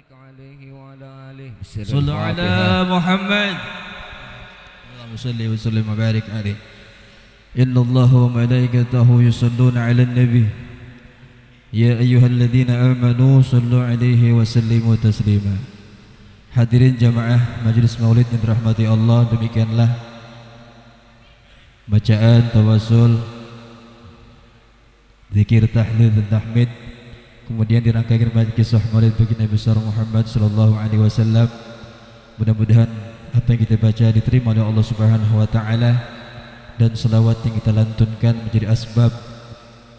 وبارك عليه وعلى آله صلوا على محمد اللهم صل وسلم وبارك عليه إن الله وملائكته يصلون على النبي يا أيها الذين آمنوا صلوا عليه وسلموا تسليما. Hadirin jamaah Majelis Maulid yang dirahmati Allah, demikianlah bacaan tawasul, zikir, tahlil dan tahmid, kemudian dirangkaikan pada kisah Maulid bagi Nabi besar Muhammad sallallahu alaihi wasallam. Mudah-mudahan apa yang kita baca diterima oleh Allah Subhanahu wa taala dan selawat yang kita lantunkan menjadi asbab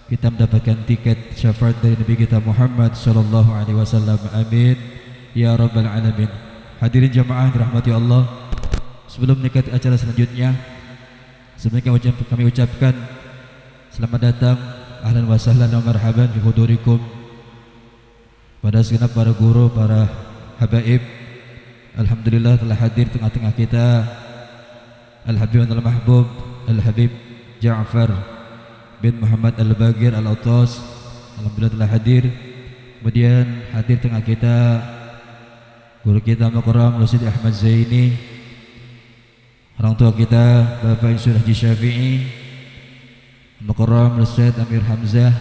kita mendapatkan tiket syafaat dari Nabi kita Muhammad sallallahu alaihi wasallam. Amin ya rabbal alamin. Hadirin jamaah dirahmati Allah, sebelum menikmati acara selanjutnya, sebelumnya kami ucapkan selamat datang, ahlan wa sahlan wa marhaban fi hudurikum pada segenap para guru, para habaib. Alhamdulillah telah hadir tengah-tengah kita Al-Habib Al-Mahbub Al-Habib Ja'far bin Muhammad Al-Bagir Al-Autas. Alhamdulillah telah hadir. Kemudian hadir tengah kita guru kita Mukarram Sidi Ahmad Zaini, orang tua kita Bapak Insur Haji Syafi'i, Mukarram Ustaz Amir Hamzah,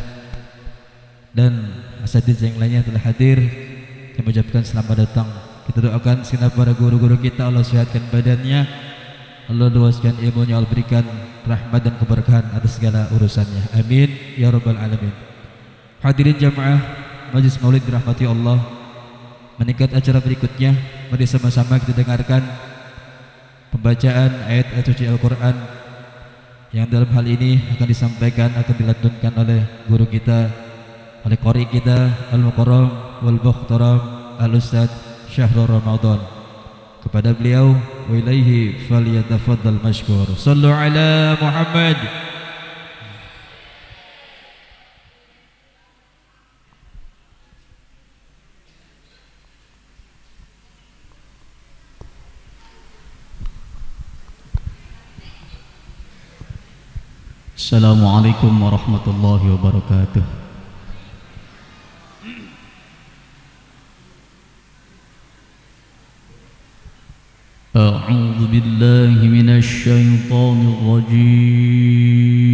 dan asatidz yang lainnya telah hadir. Kami ucapkan selamat datang. Kita doakan segenap para guru-guru kita, Allah sehatkan badannya, Allah luaskan ilmunya, Allah berikan rahmat dan keberkahan atas segala urusannya. Amin ya rabbal alamin. Hadirin jamaah Majelis Maulid dirahmati Allah, meningkat acara berikutnya, mari sama-sama kita dengarkan pembacaan ayat-ayat suci Al-Quran yang dalam hal ini akan disampaikan, akan dilantunkan oleh guru kita, oleh qari kita Al-Mukarram wal-Mukhtaram Al-Ustaz Syahrul Ramadan. Kepada beliau, wa ilaihi falyatafaddal mashkur. Sallu ala Muhammad. Assalamualaikum warahmatullahi wabarakatuh. A'udzu billahi minasy syaithanir rajim.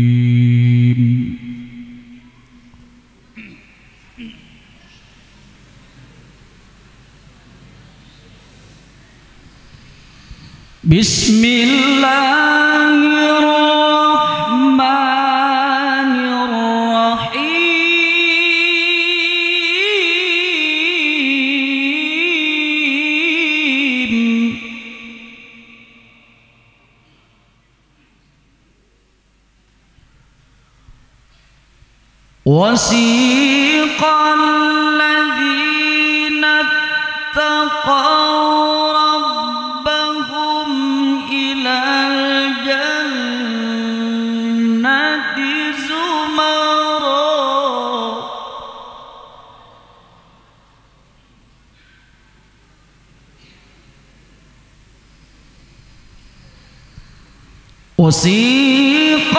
وسيق الذين اتقوا ربهم إلى الجنة زمرا وسيق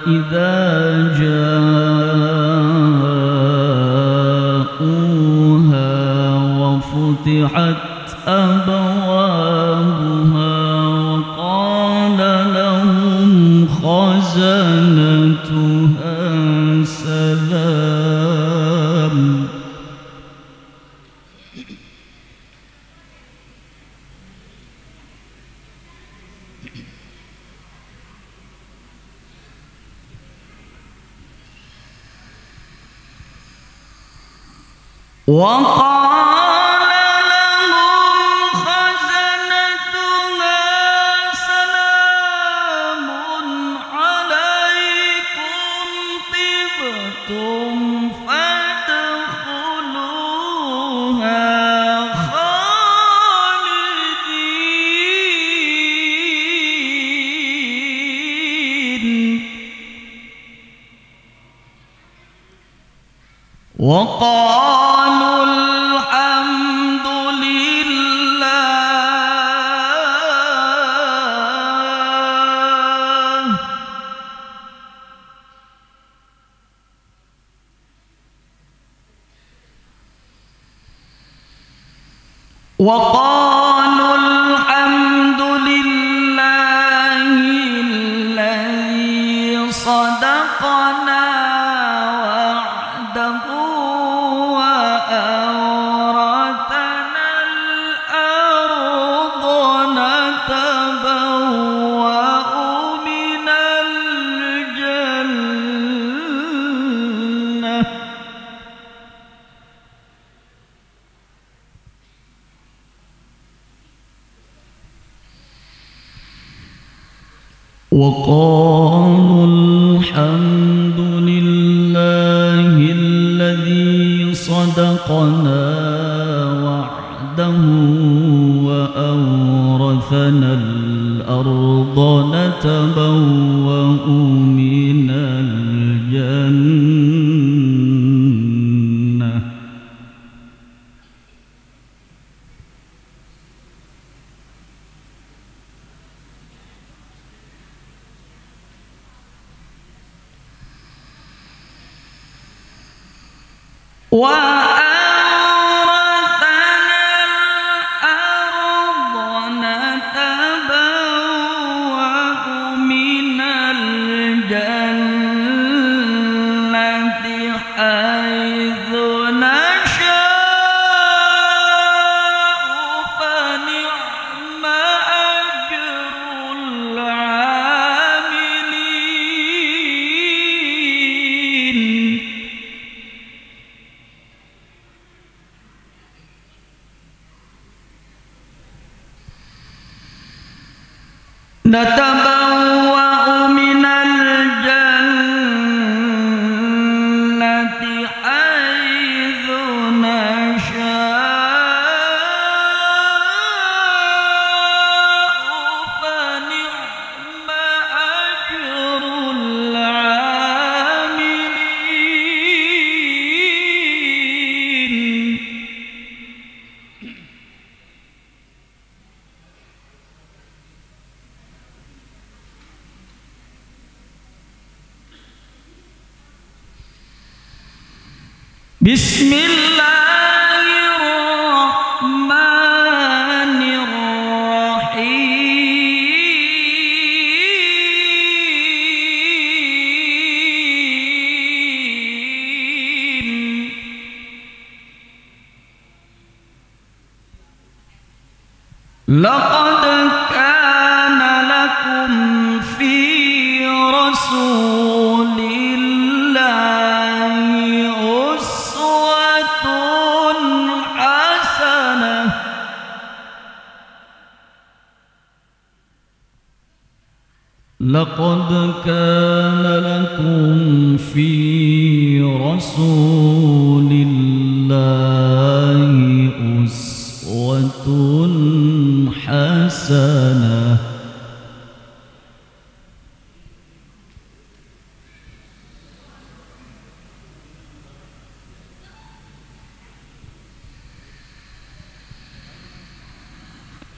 إذا جاءوها وفتحت أبوابها وقال لهم خزنتها سلام وقال لهم خزنتها سلام عليكم طبتم فادخلوها خالدين وقالوا الحمد لله وقالوا الحمد لله الذي صدقنا وعده وأورثنا الأرض نتبوأ من الجنة وقالوا الحمد لله الذي صدقنا وعده وأورثنا الأرض نتبوأ من الجنة وأورثنا الأرض نتبوأ من الجنة حيث نشاء فنعم أجر العاملين نتبوأ من الجنة حيث نشاء فنعم أجر العاملين بسم الله الرحمن الرحيم لقد كان لكم في رسول الله أسوة حسنة لقد كان لكم في رسول الله أسوة حسنة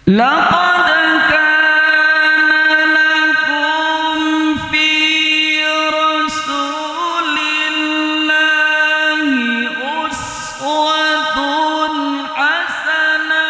لقد كان لكم في رسول الله أسوة حسنة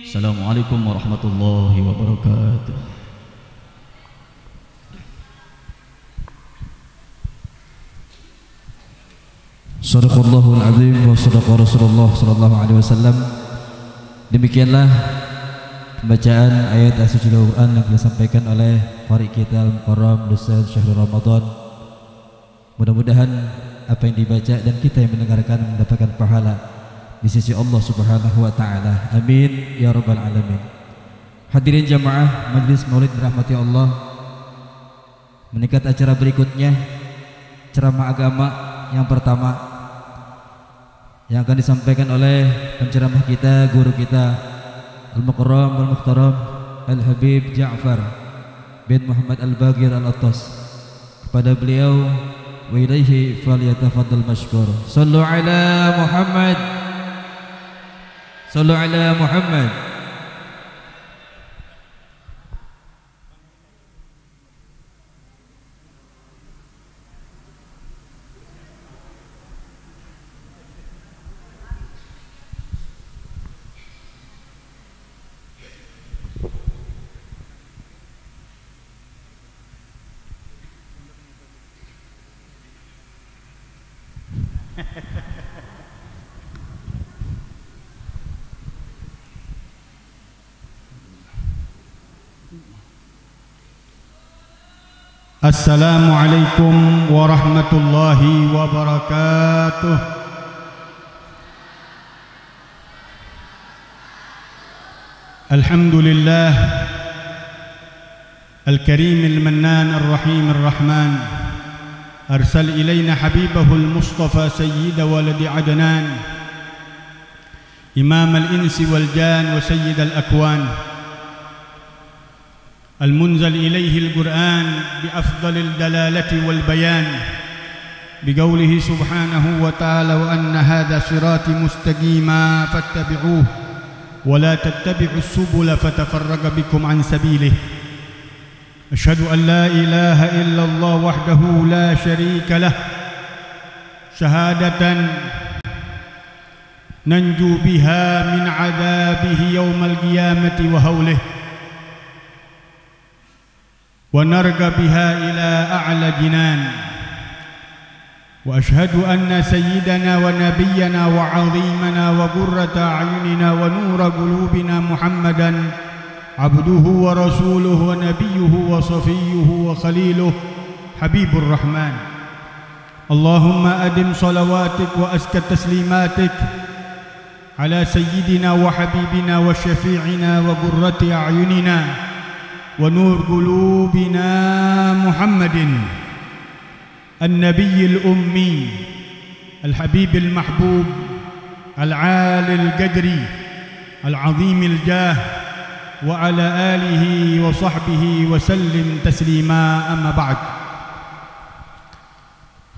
Assalamualaikum warahmatullahi wabarakatuh. Sadaqallahul azim wa sadaqa Rasulullah sallallahu alaihi wasallam. Demikianlah pembacaan ayat suci Al-Qur'an yang disampaikan oleh qari kita Al-Mukarram Ustaz Syahrul Ramadan. Mudah-mudahan apa yang dibaca dan kita yang mendengarkan mendapatkan pahala di sisi Allah Subhanahu wa taala. Amin ya rabbal alamin. Hadirin jamaah Majelis Maulid dirahmati Allah. Meningkat acara berikutnya ceramah agama yang pertama yang akan disampaikan oleh penceramah kita, guru kita Al-Mukarram wal Muhtaram Al-Habib Ja'far bin Muhammad Al-Bagir Al-Attas. Kepada beliau wa ilaihi falyatafaddal mashkur. Sallu ala Muhammad. Sallu ala Muhammad. Assalamualaikum warahmatullahi wabarakatuh. Alhamdulillah Al-Karim Al-Mannan Ar-Rahim Ar-Rahman Arsal ilayna habibahu Al-Mustafa Sayyida waladi Adnan Imam Al-Insi wal-Jan wa Sayyid Al-Akwan المنزل إليه القرآن بأفضل الدلالة والبيان بقوله سبحانه وتعالى وأن هذا صراطي مستقيما فاتبعوه ولا تتبعوا السبل فتفرق بكم عن سبيله أشهد أن لا إله إلا الله وحده لا شريك له شهادة ننجو بها من عذابه يوم القيامة وهوله ونرقى بها إلى أعلى جنان وأشهد أن سيدنا ونبينا وعظيمنا وقرة أعيننا ونور قلوبنا محمدا عبده ورسوله ونبيه وصفيه وخليله حبيب الرحمن اللهم أدم صلواتك وأزكى تسليماتك على سيدنا وحبيبنا وشفيعنا وقرة أعيننا ونور قلوبنا محمد النبي الأمي الحبيب المحبوب العالي القدر العظيم الجاه وعلى آله وصحبه وسلم تسليما أما بعد.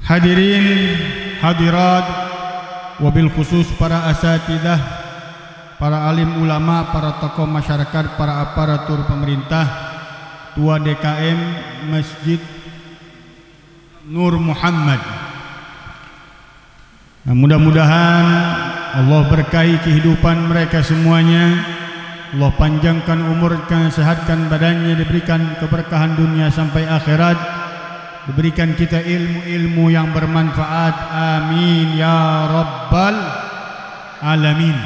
Hadirin hadirat wabil khusus para asatidah, para alim ulama, para tokoh masyarakat, para aparatur pemerintah, Tua DKM Masjid Nur Muhammad. Nah, mudah-mudahan Allah berkahi kehidupan mereka semuanya. Allah panjangkan umurnya, sehatkan badannya, diberikan keberkahan dunia sampai akhirat, diberikan kita ilmu-ilmu yang bermanfaat, amin ya rabbal alamin.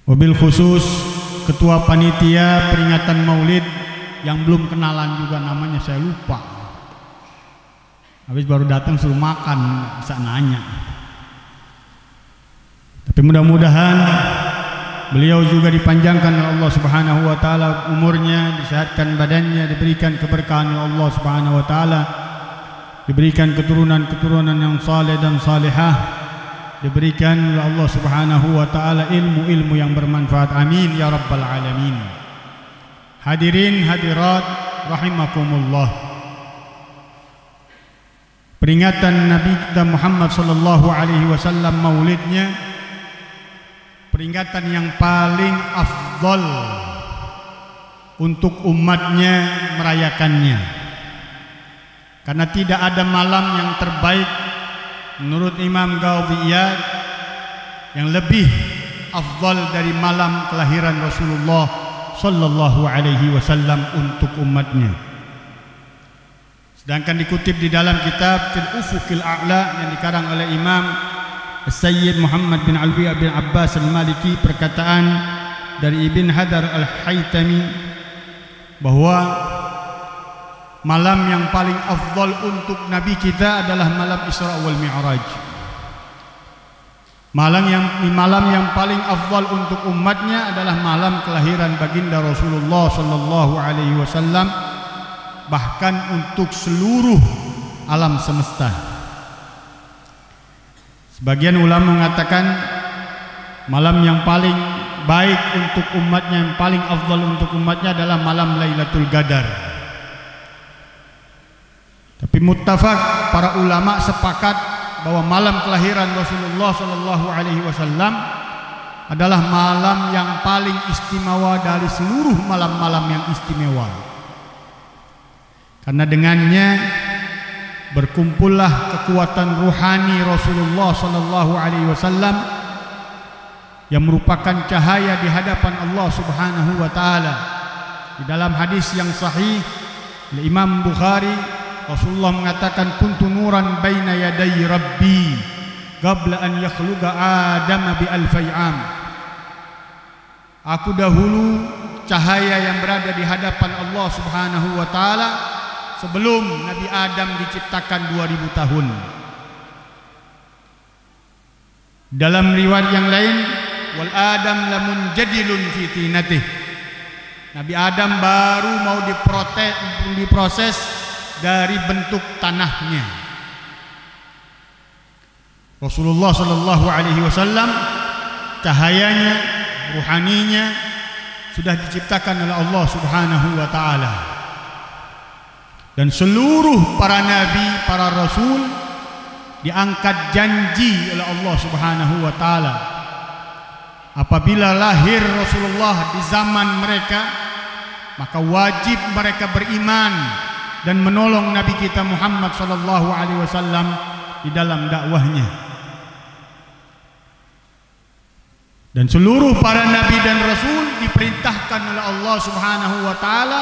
Wabil khusus ketua panitia peringatan maulid yang belum kenalan juga namanya saya lupa, habis baru datang suruh makan, bisa nanya. Tapi mudah-mudahan beliau juga dipanjangkan oleh Allah Subhanahu wa taala umurnya, disehatkan badannya, diberikan keberkahan oleh Allah Subhanahu wa taala, diberikan keturunan-keturunan yang saleh dan salihah, diberikan oleh Allah Subhanahu wa taala ilmu-ilmu yang bermanfaat, amin ya rabbal alamin. Hadirin hadirat rahimakumullah, peringatan Nabi kita Muhammad sallallahu alaihi wasallam maulidnya peringatan yang paling afdal untuk umatnya merayakannya, karena tidak ada malam yang terbaik menurut Imam Ghaziyat yang lebih afdal dari malam kelahiran Rasulullah sallallahu alaihi wasallam untuk umatnya. Sedangkan dikutip di dalam kitab Fil Ufuqil A'la yang dikarang oleh Imam Sayyid Muhammad bin Alwi bin Abbas al-Maliki, perkataan dari Ibn Hadar al-Haytami bahwa malam yang paling afdal untuk Nabi kita adalah malam Isra wal Mi'raj. Malam yang paling afdal untuk umatnya adalah malam kelahiran baginda Rasulullah sallallahu alaihi wasallam, bahkan untuk seluruh alam semesta. Sebagian ulama mengatakan malam yang paling baik untuk umatnya, yang paling afdal untuk umatnya adalah malam Lailatul Qadar. Tapi muttafaq, para ulama sepakat bahwa malam kelahiran Rasulullah sallallahu alaihi wasallam adalah malam yang paling istimewa dari seluruh malam-malam yang istimewa. Karena dengannya berkumpullah kekuatan ruhani Rasulullah sallallahu alaihi wasallam yang merupakan cahaya di hadapan Allah Subhanahu wa taala. Di dalam hadis yang sahih oleh Imam Bukhari, Rasulullah mengatakan, kuntu nuran baina yaday rabbi qabla an yakhluqa Adam bi alfi am. Aku dahulu cahaya yang berada di hadapan Allah Subhanahu wa taala sebelum Nabi Adam diciptakan 2000 tahun. Dalam riwayat yang lain, wal Adam lamun jadilun fi tinatih. Nabi Adam baru mau diproses dari bentuk tanahnya. Rasulullah sallallahu alaihi wasallam cahayanya, ruhaninya sudah diciptakan oleh Allah Subhanahu wa taala. Dan seluruh para nabi, para rasul diangkat janji oleh Allah Subhanahu wa taala. Apabila lahir Rasulullah di zaman mereka, maka wajib mereka beriman dan menolong Nabi kita Muhammad sallallahu alaihi wasallam di dalam dakwahnya. Dan seluruh para nabi dan rasul diperintahkan oleh Allah Subhanahu wa taala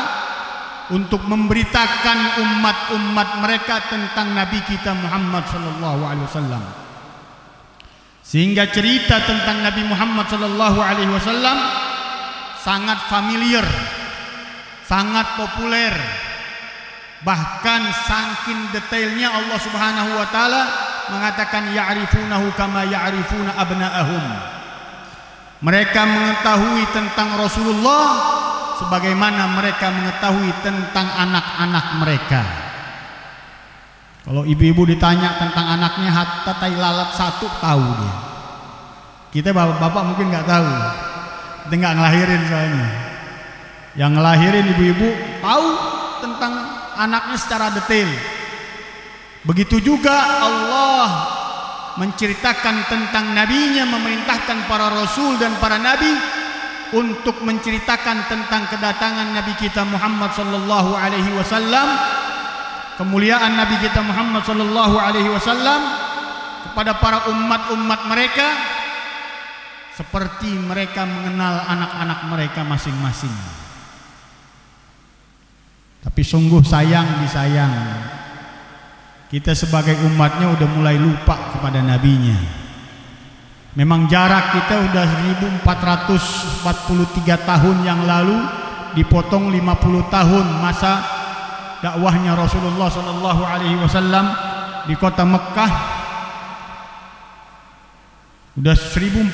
untuk memberitakan umat-umat mereka tentang Nabi kita Muhammad sallallahu alaihi wasallam. Sehingga cerita tentang Nabi Muhammad sallallahu alaihi wasallam sangat familiar, sangat populer. Bahkan saking detailnya Allah Subhanahu wa taala mengatakan ya'rifunahu kama ya'rifuna abna'ahum. Mereka mengetahui tentang Rasulullah sebagaimana mereka mengetahui tentang anak-anak mereka. Kalau ibu-ibu ditanya tentang anaknya, hatta tai lalat satu tahu dia. Kita bapak-bapak mungkin nggak tahu, kita nggak ngelahirin soalnya. Yang ngelahirin ibu-ibu tahu tentang anaknya secara detail. Begitu juga Allah menceritakan tentang nabinya, memerintahkan para rasul dan para nabi untuk menceritakan tentang kedatangan Nabi kita Muhammad sallallahu alaihi wasallam, kemuliaan Nabi kita Muhammad sallallahu alaihi wasallam kepada para umat-umat mereka seperti mereka mengenal anak-anak mereka masing-masing. Tapi sungguh sayang disayang, kita sebagai umatnya udah mulai lupa kepada nabinya. Memang jarak kita udah 1443 tahun yang lalu, dipotong 50 tahun masa dakwahnya Rasulullah sallallahu alaihi wasallam di kota Mekkah. Udah 1400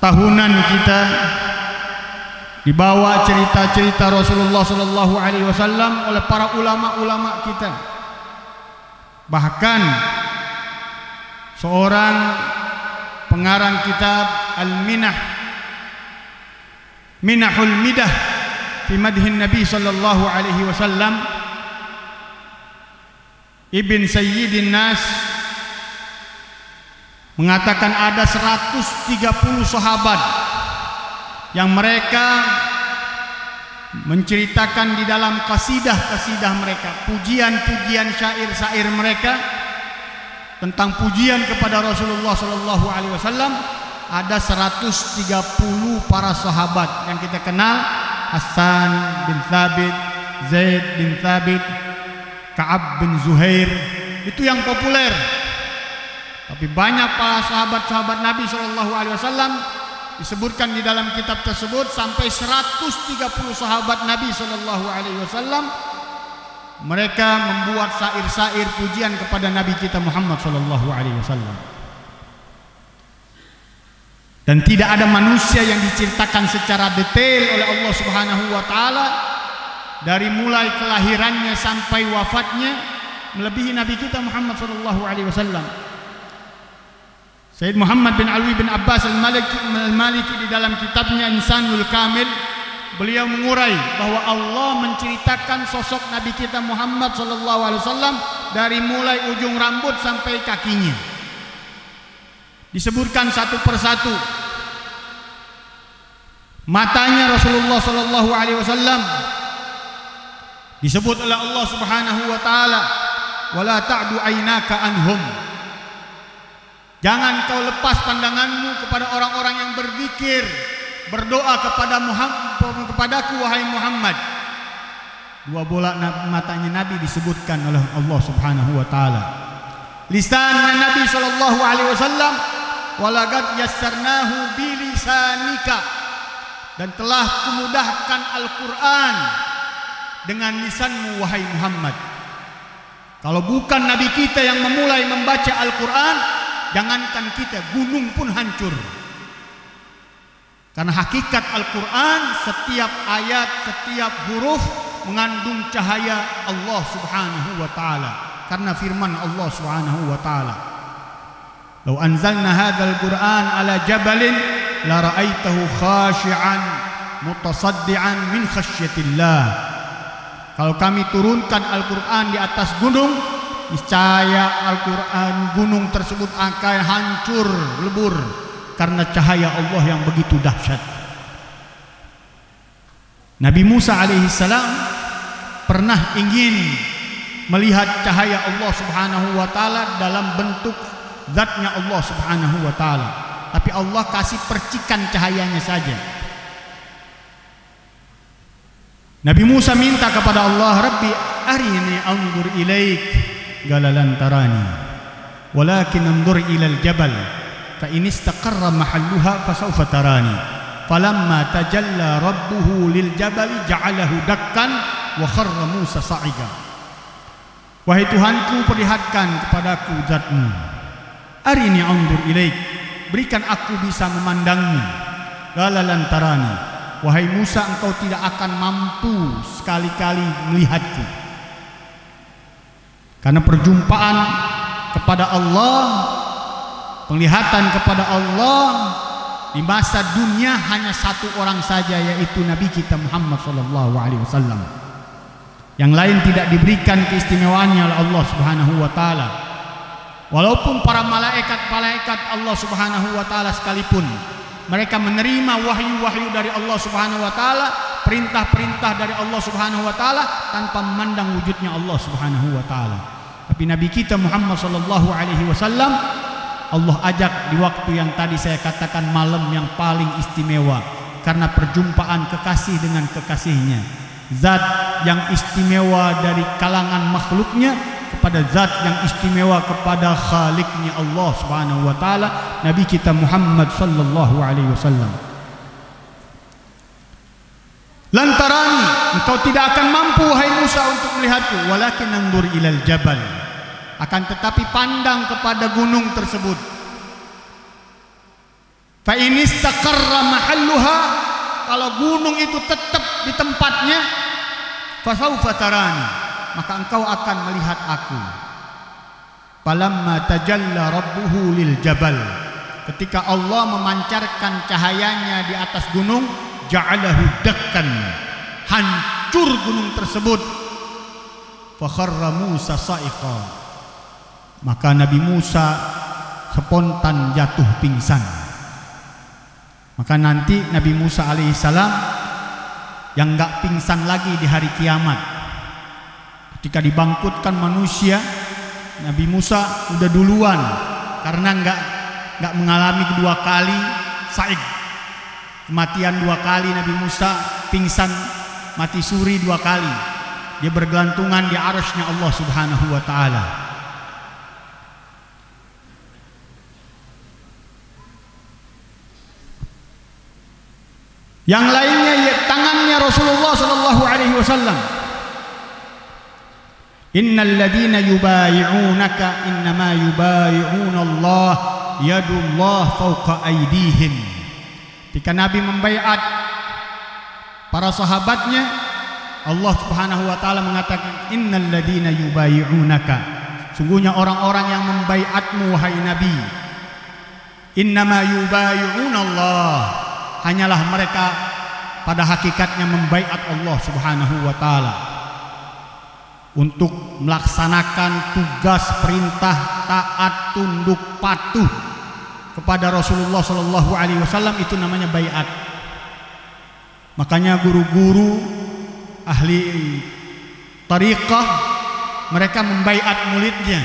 tahunan kita dibawa cerita-cerita Rasulullah sallallahu alaihi wasallam oleh para ulama-ulama kita. Bahkan seorang pengarang kitab Al-Minah, Minahul Midah fi Madhin Nabi sallallahu alaihi wasallam, Ibn Sayyidin Nas mengatakan ada 130 sahabat yang mereka menceritakan di dalam kasidah-kasidah mereka, pujian-pujian syair-syair mereka tentang pujian kepada Rasulullah sallallahu alaihi wasallam. Ada 130 para sahabat yang kita kenal, Hasan bin Thabit, Zaid bin Thabit, Ka'ab bin Zuhair, itu yang populer. Tapi banyak para sahabat-sahabat Nabi sallallahu alaihi wasallam disebutkan di dalam kitab tersebut sampai 130 sahabat Nabi sallallahu alaihi wasallam mereka membuat syair-syair pujian kepada Nabi kita Muhammad sallallahu alaihi wasallam. Dan tidak ada manusia yang diceritakan secara detail oleh Allah Subhanahu wa taala dari mulai kelahirannya sampai wafatnya melebihi Nabi kita Muhammad sallallahu alaihi wasallam. Sayyid Muhammad bin Alwi bin Abbas Al-Maliki di dalam kitabnya Insanul Kamil, beliau mengurai bahwa Allah menceritakan sosok Nabi kita Muhammad sallallahu alaihi wasallam dari mulai ujung rambut sampai kakinya. Disebutkan satu persatu. Matanya Rasulullah sallallahu alaihi wasallam disebut oleh Allah Subhanahu wa taala, "Wala ta'du aynaka anhum." Jangan kau lepas pandanganmu kepada orang-orang yang berzikir, berdoa kepada kepadaku wahai Muhammad. Dua bola matanya Nabi disebutkan oleh Allah Subhanahu wa taala. Lisannya Nabi sallallahu alaihi wasallam, walaqad yassarnahu bilisanika, dan telah kumudahkan Al-Qur'an dengan lisanmu wahai Muhammad. Kalau bukan Nabi kita yang memulai membaca Al-Qur'an, jangankan kita, gunung pun hancur. Karena hakikat Al-Qur'an, setiap ayat, setiap huruf mengandung cahaya Allah Subhanahu wa taala. Karena firman Allah Subhanahu wa taala, "Lau anzalna hadzal Qur'an ala jabalin la ra'aitahu khashi'an mutasaddian min khasyatillah." Kalau kami turunkan Al-Qur'an di atas gunung, niscaya Al-Quran gunung tersebut akan hancur lebur karena cahaya Allah yang begitu dahsyat. Nabi Musa alaihissalam pernah ingin melihat cahaya Allah Subhanahu wa taala dalam bentuk zatnya Allah Subhanahu wa taala, tapi Allah kasih percikan cahayanya saja. Nabi Musa minta kepada Allah, "Rabbi arini anzur ilaik." Qala lan tarani walakin anzur ila al-jabal fa in istaqarra mahalluha fa sawfa tarani. Falamma tajalla rabbuhu lil jabali ja'alahu dakkan wa kharra Musa sa'iga. Wahai Tuhanku, perlihatkan kepadaku zatmu. Arini anzur ilaik, berikan aku bisa memandangmu. Qala lan tarani, wahai Musa, engkau tidak akan mampu sekali-kali melihatku. Karena perjumpaan kepada Allah, penglihatan kepada Allah di masa dunia hanya satu orang saja, yaitu Nabi kita Muhammad sallallahu alaihi wasallam. Yang lain tidak diberikan keistimewaannya oleh Allah Subhanahu wa taala. Walaupun para malaikat Allah Subhanahu wa taala sekalipun, mereka menerima wahyu-wahyu dari Allah Subhanahu wa taala, perintah-perintah dari Allah Subhanahu wa taala tanpa memandang wujudnya Allah Subhanahu wa taala. Tapi Nabi kita Muhammad sallallahu alaihi wasallam Allah ajak di waktu yang tadi saya katakan malam yang paling istimewa, karena perjumpaan kekasih dengan kekasihnya. zat yang istimewa dari kalangan makhluknya kepada zat yang istimewa kepada Khaliknya Allah Subhanahu wa taala, Nabi kita Muhammad sallallahu alaihi wasallam. Lantarani, engkau tidak akan mampu wahai Musa untuk melihatku, walakin anzur ilal jabal, akan tetapi pandang kepada gunung tersebut. Fa in istaqarra mahalluha, kalau gunung itu tetap di tempatnya, fasaufa tarani, maka engkau akan melihat aku. Falamma tajalla rabbuhu lil jabal, ketika Allah memancarkan cahayanya di atas gunung, ja'alahu dakkan, hancur gunung tersebut. Fa kharra Musa sa'iqa, maka Nabi Musa spontan jatuh pingsan. Maka nanti Nabi Musa alaihissalam yang enggak pingsan lagi di hari kiamat, ketika dibangkitkan manusia, Nabi Musa udah duluan karena enggak mengalami kedua kali sa'iq, kematian dua kali. Nabi Musa pingsan mati suri dua kali, dia bergelantungan di arasy-Nya Allah Subhanahu wa taala. Yang lainnya ya, tangannya Rasulullah sallallahu alaihi wasallam. Innal ladzina yubayi'unaka innama yubayi'una Allah, yadullah fawqa aydihim. Ketika Nabi membaiat para sahabatnya, Allah Subhanahu wa taala mengatakan innal ladzina yubayi'unaka, sungguhnya orang-orang yang membaiatmu wahai Nabi, innama yubayi'una Allah, hanyalah mereka pada hakikatnya membaiat Allah Subhanahu wa taala untuk melaksanakan tugas perintah taat tunduk patuh kepada Rasulullah sallallahu alaihi wasallam, itu namanya baiat. Makanya guru-guru ahli tariqah mereka membaiat muridnya,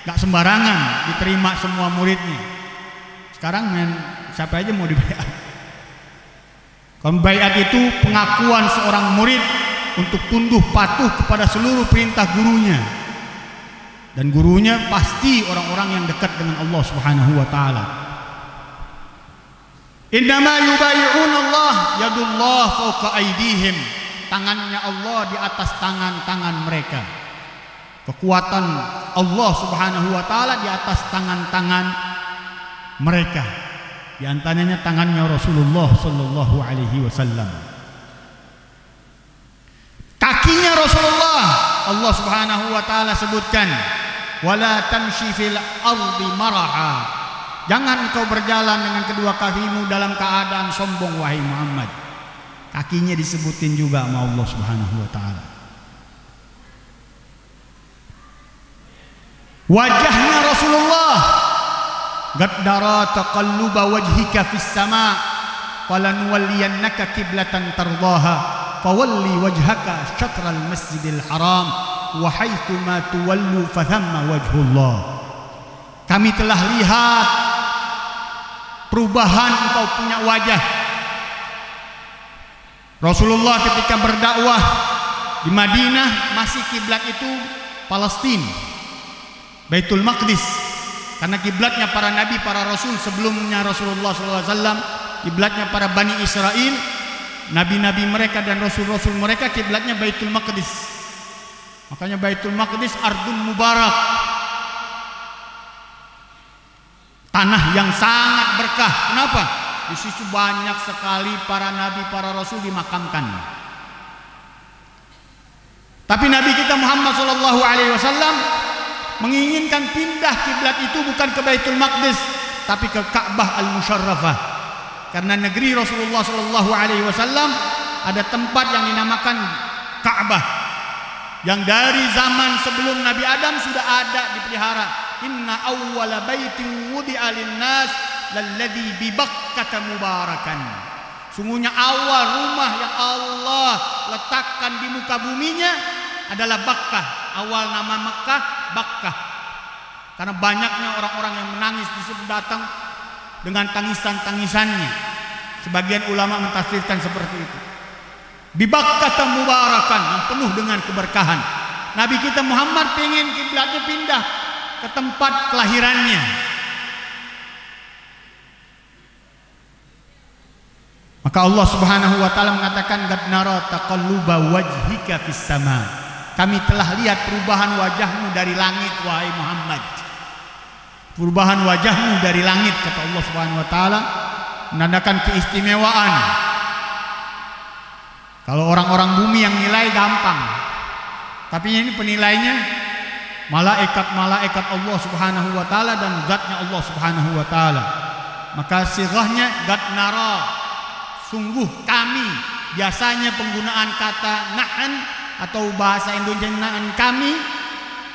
enggak sembarangan diterima semua muridnya. Sekarang siapa aja mau dibaiat. Baiat itu pengakuan seorang murid untuk tunduk patuh kepada seluruh perintah gurunya, dan gurunya pasti orang-orang yang dekat dengan Allah Subhanahu wa taala. Innama yubayi'una Allah, yadullah fawqa aydihim, tangannya Allah di atas tangan-tangan mereka. Kekuatan Allah Subhanahu wa taala di atas tangan-tangan mereka. Di antaranya tangannya Rasulullah sallallahu alaihi wasallam. Kakinya Rasulullah, Allah Subhanahu wa taala sebutkan, wala tamshi fil ardi maraha, jangan engkau berjalan dengan kedua kakimu dalam keadaan sombong wahai Muhammad. Kakinya disebutin juga sama Allah Subhanahu wa taala. Wajahnya Rasulullah, qad dara taqalluba wajhika fis sama falanuwalliyannaka qiblatan tardaha fawalli wajhaka syatral masjidil haram wa haitsu ma tuwallu fathamma wajhullah. Kami telah lihat perubahan engkau punya wajah. Rasulullah ketika berdakwah di Madinah, masih kiblat itu Palestina, Baitul Maqdis. Karena kiblatnya para nabi, para rasul sebelumnya Rasulullah SAW, kiblatnya para Bani Israel, nabi-nabi mereka dan rasul-rasul mereka kiblatnya Baitul Maqdis. Makanya Baitul Maqdis ardun mubarak, tanah yang sangat berkah. Kenapa? Di situ banyak sekali para nabi, para rasul dimakamkan. Tapi Nabi kita Muhammad SAW menginginkan pindah kiblat itu bukan ke Baitul Maqdis, tapi ke Ka'bah Al-Musyarrafah. Karena negeri Rasulullah SAW ada tempat yang dinamakan Ka'bah, yang dari zaman sebelum Nabi Adam sudah ada dipelihara. Inna awwala baitin wudi'a lin-nas lalladzi bi Bakkah mubarakan. Sungguhnya awal rumah yang Allah letakkan di muka buminya adalah Bakkah. Awal nama Makkah Bakkah. Karena banyaknya orang-orang yang menangis disebut datang dengan tangisan-tangisannya. Sebagian ulama mentafsirkan seperti itu. Bibakkata mubarakan, yang penuh dengan keberkahan. Nabi kita Muhammad pengen kiblatnya pindah ke tempat kelahirannya. Maka Allah Subhanahu wa taala mengatakan qad nara taqalluba wajhika fis sama. Kami telah lihat perubahan wajahmu dari langit wahai Muhammad. Perubahan wajahmu dari langit, kata Allah Subhanahu wa taala, menandakan keistimewaan. Kalau orang-orang bumi yang nilai gampang, tapi ini penilainya malaikat-malaikat Allah Subhanahu wa taala dan zatnya Allah Subhanahu wa taala. Maka sighahnya qad nara, sungguh kami. Biasanya penggunaan kata nahan atau bahasa Indonesia kami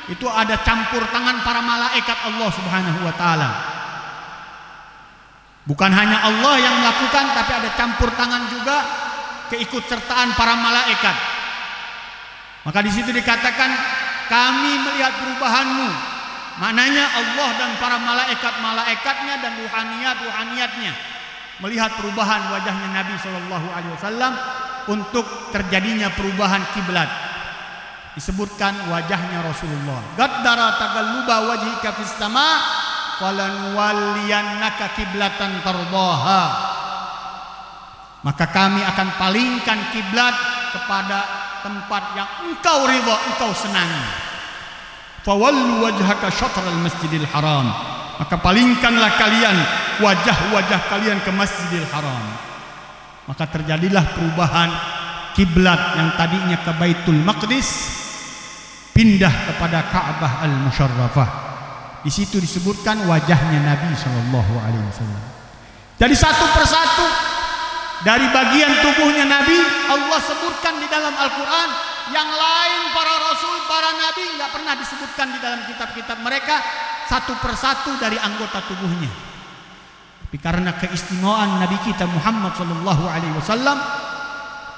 itu ada campur tangan para malaikat Allah Subhanahu wa taala. Bukan hanya Allah yang melakukan, tapi ada campur tangan juga, keikutsertaan para malaikat. Maka di situ dikatakan kami melihat perubahanmu. Maknanya Allah dan para malaikat-malaikatnya dan ruhaniyat-ruhaniyatnya melihat perubahan wajahnya Nabi SAW untuk terjadinya perubahan kiblat. Disebutkan wajahnya Rasulullah. Qaddara taqalluba wajhika fis sama falanuwalliyannaka kiblatan tardaha. Maka kami akan palingkan kiblat kepada tempat yang engkau ridha, engkau senangi. Fawallu wajhaka syatral masjidil haram. Maka palingkanlah kalian wajah-wajah kalian ke Masjidil Haram. Maka terjadilah perubahan kiblat yang tadinya ke Baitul Maqdis pindah kepada Ka'bah Al-Musyarrafah. Di situ disebutkan wajahnya Nabi SAW. Jadi satu persatu dari bagian tubuhnya Nabi Allah sebutkan di dalam Al-Quran. Yang lain para rasul, para nabi nggak pernah disebutkan di dalam kitab-kitab mereka satu persatu dari anggota tubuhnya. Tapi karena keistimewaan Nabi kita Muhammad SAW,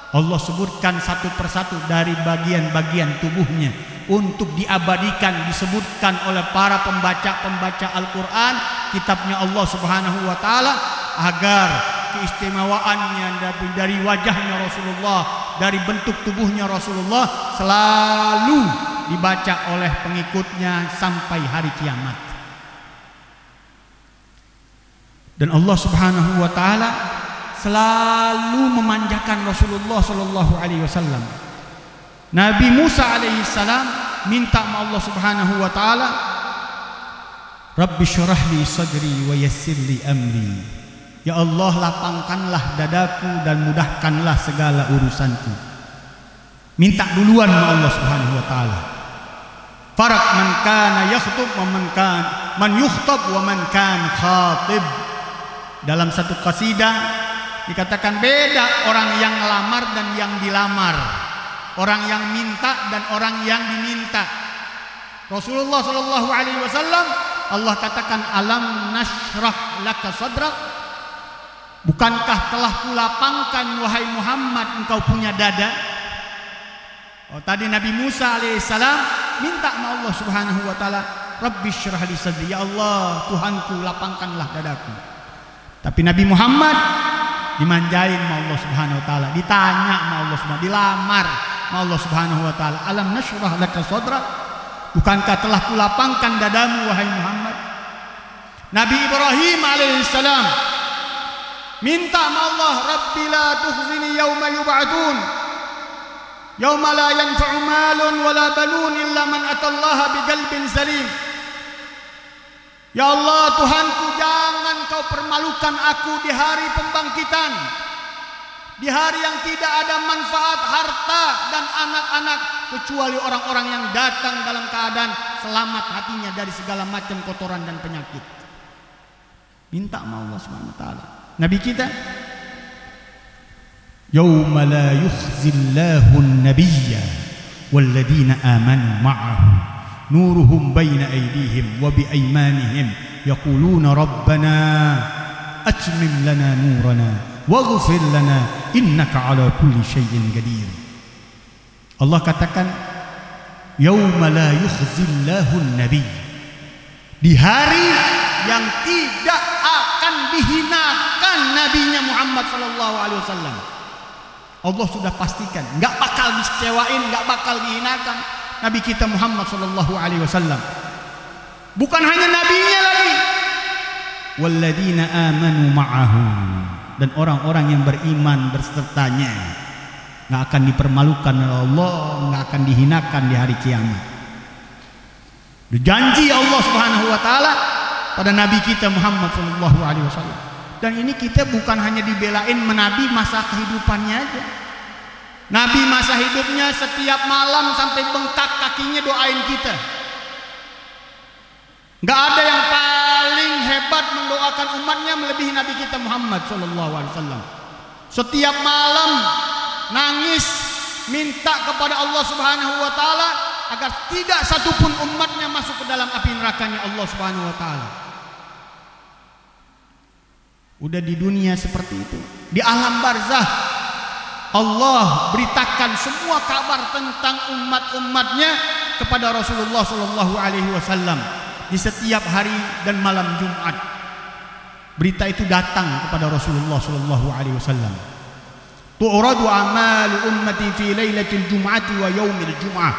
Allah sebutkan satu persatu dari bagian-bagian tubuhnya untuk diabadikan, disebutkan oleh para pembaca-pembaca Al-Quran, kitabnya Allah Subhanahu wa taala, agar keistimewaannya dari wajahnya Rasulullah, dari bentuk tubuhnya Rasulullah selalu dibaca oleh pengikutnya sampai hari kiamat. Dan Allah Subhanahu wa taala selalu memanjakan Rasulullah sallallahu alaihi wasallam. Nabi Musa alaihi salam minta sama Allah Subhanahu wa taala, Rabbi syrah li sadri wa yassir li amri. Ya Allah, lapangkanlah dadaku dan mudahkanlah segala urusanku. Minta duluan sama Allah Subhanahu wa taala. Farak man kana yakhtub wa man yukhtab wa man kan khatib. Dalam satu qasidah dikatakan beda orang yang ngelamar dan yang dilamar, orang yang minta dan orang yang diminta. Rasulullah sallallahu alaihi wasallam Allah katakan alam nashrah laka sadrak. Bukankah telah kulapangkan wahai Muhammad engkau punya dada? Oh, tadi Nabi Musa alaihissalam minta sama Allah Subhanahu wa taala, Rabbi syrah li sadri, ya Allah Tuhanku lapangkanlah dadaku. Tapi Nabi Muhammad dimanjain sama Allah Subhanahu wa taala, ditanya sama Allah Subhanahu, dilamar sama Allah Subhanahu wa taala, alam nashrah laka sadrak? Bukankah telah kulapangkan dadamu wahai Muhammad? Nabi Ibrahim alaihissalam minta sama Allah, Rabbi la tukhzini yawma yub'atun yawma la yanfa'u malun wala banun illa man atallaha biqalbin salim. Ya Allah Tuhanku, jangan kau permalukan aku di hari pembangkitan, di hari yang tidak ada manfaat harta dan anak-anak kecuali orang-orang yang datang dalam keadaan selamat hatinya dari segala macam kotoran dan penyakit. Minta sama Allah Subhanahu wa taala. Nabi kita yauma la yukhzillahu an-nabiyya walladzina amanu ma'ahu nuruhum baina aydihim wa bi aymanihim yaquluna rabbana atmim lana nurana waghfir lana innaka ala kulli syai'in qadir. Allah katakan yauma la yukhzillahu an-nabiy, di hari yang tidak akan dihinakan nabinya Muhammad sallallahu alaihi wasallam. Allah sudah pastikan nggak bakal dikecewain, nggak bakal dihinakan Nabi kita Muhammad sallallahu alaihi wasallam. Bukan hanya nabinya lagi, walladzina amanu ma'ahu, dan orang-orang yang beriman bersertanya nggak akan dipermalukan oleh Allah, nggak akan dihinakan di hari kiamat. Janji Allah Subhanahu wa taala pada nabi kita Muhammad sallallahu alaihi wasallam. Dan ini kita bukan hanya dibelain menabi masa kehidupannya aja. Nabi masa hidupnya setiap malam sampai bengkak kakinya doain kita. Gak ada yang paling hebat mendoakan umatnya melebihi Nabi kita Muhammad sallallahu alaihi wasallam. Setiap malam nangis minta kepada Allah Subhanahu wa taala agar tidak satupun umatnya masuk ke dalam api nerakanya Allah Subhanahu wa taala. Udah di dunia seperti itu. Di alam barzah Allah beritakan semua kabar tentang umat-umatnya kepada Rasulullah sallallahu alaihi wasallam di setiap hari dan malam Jumat. Berita itu datang kepada Rasulullah sallallahu alaihi wasallam. Tu'radu a'malu ummati fi lailatil jum'ati wa yaumil jum'ah.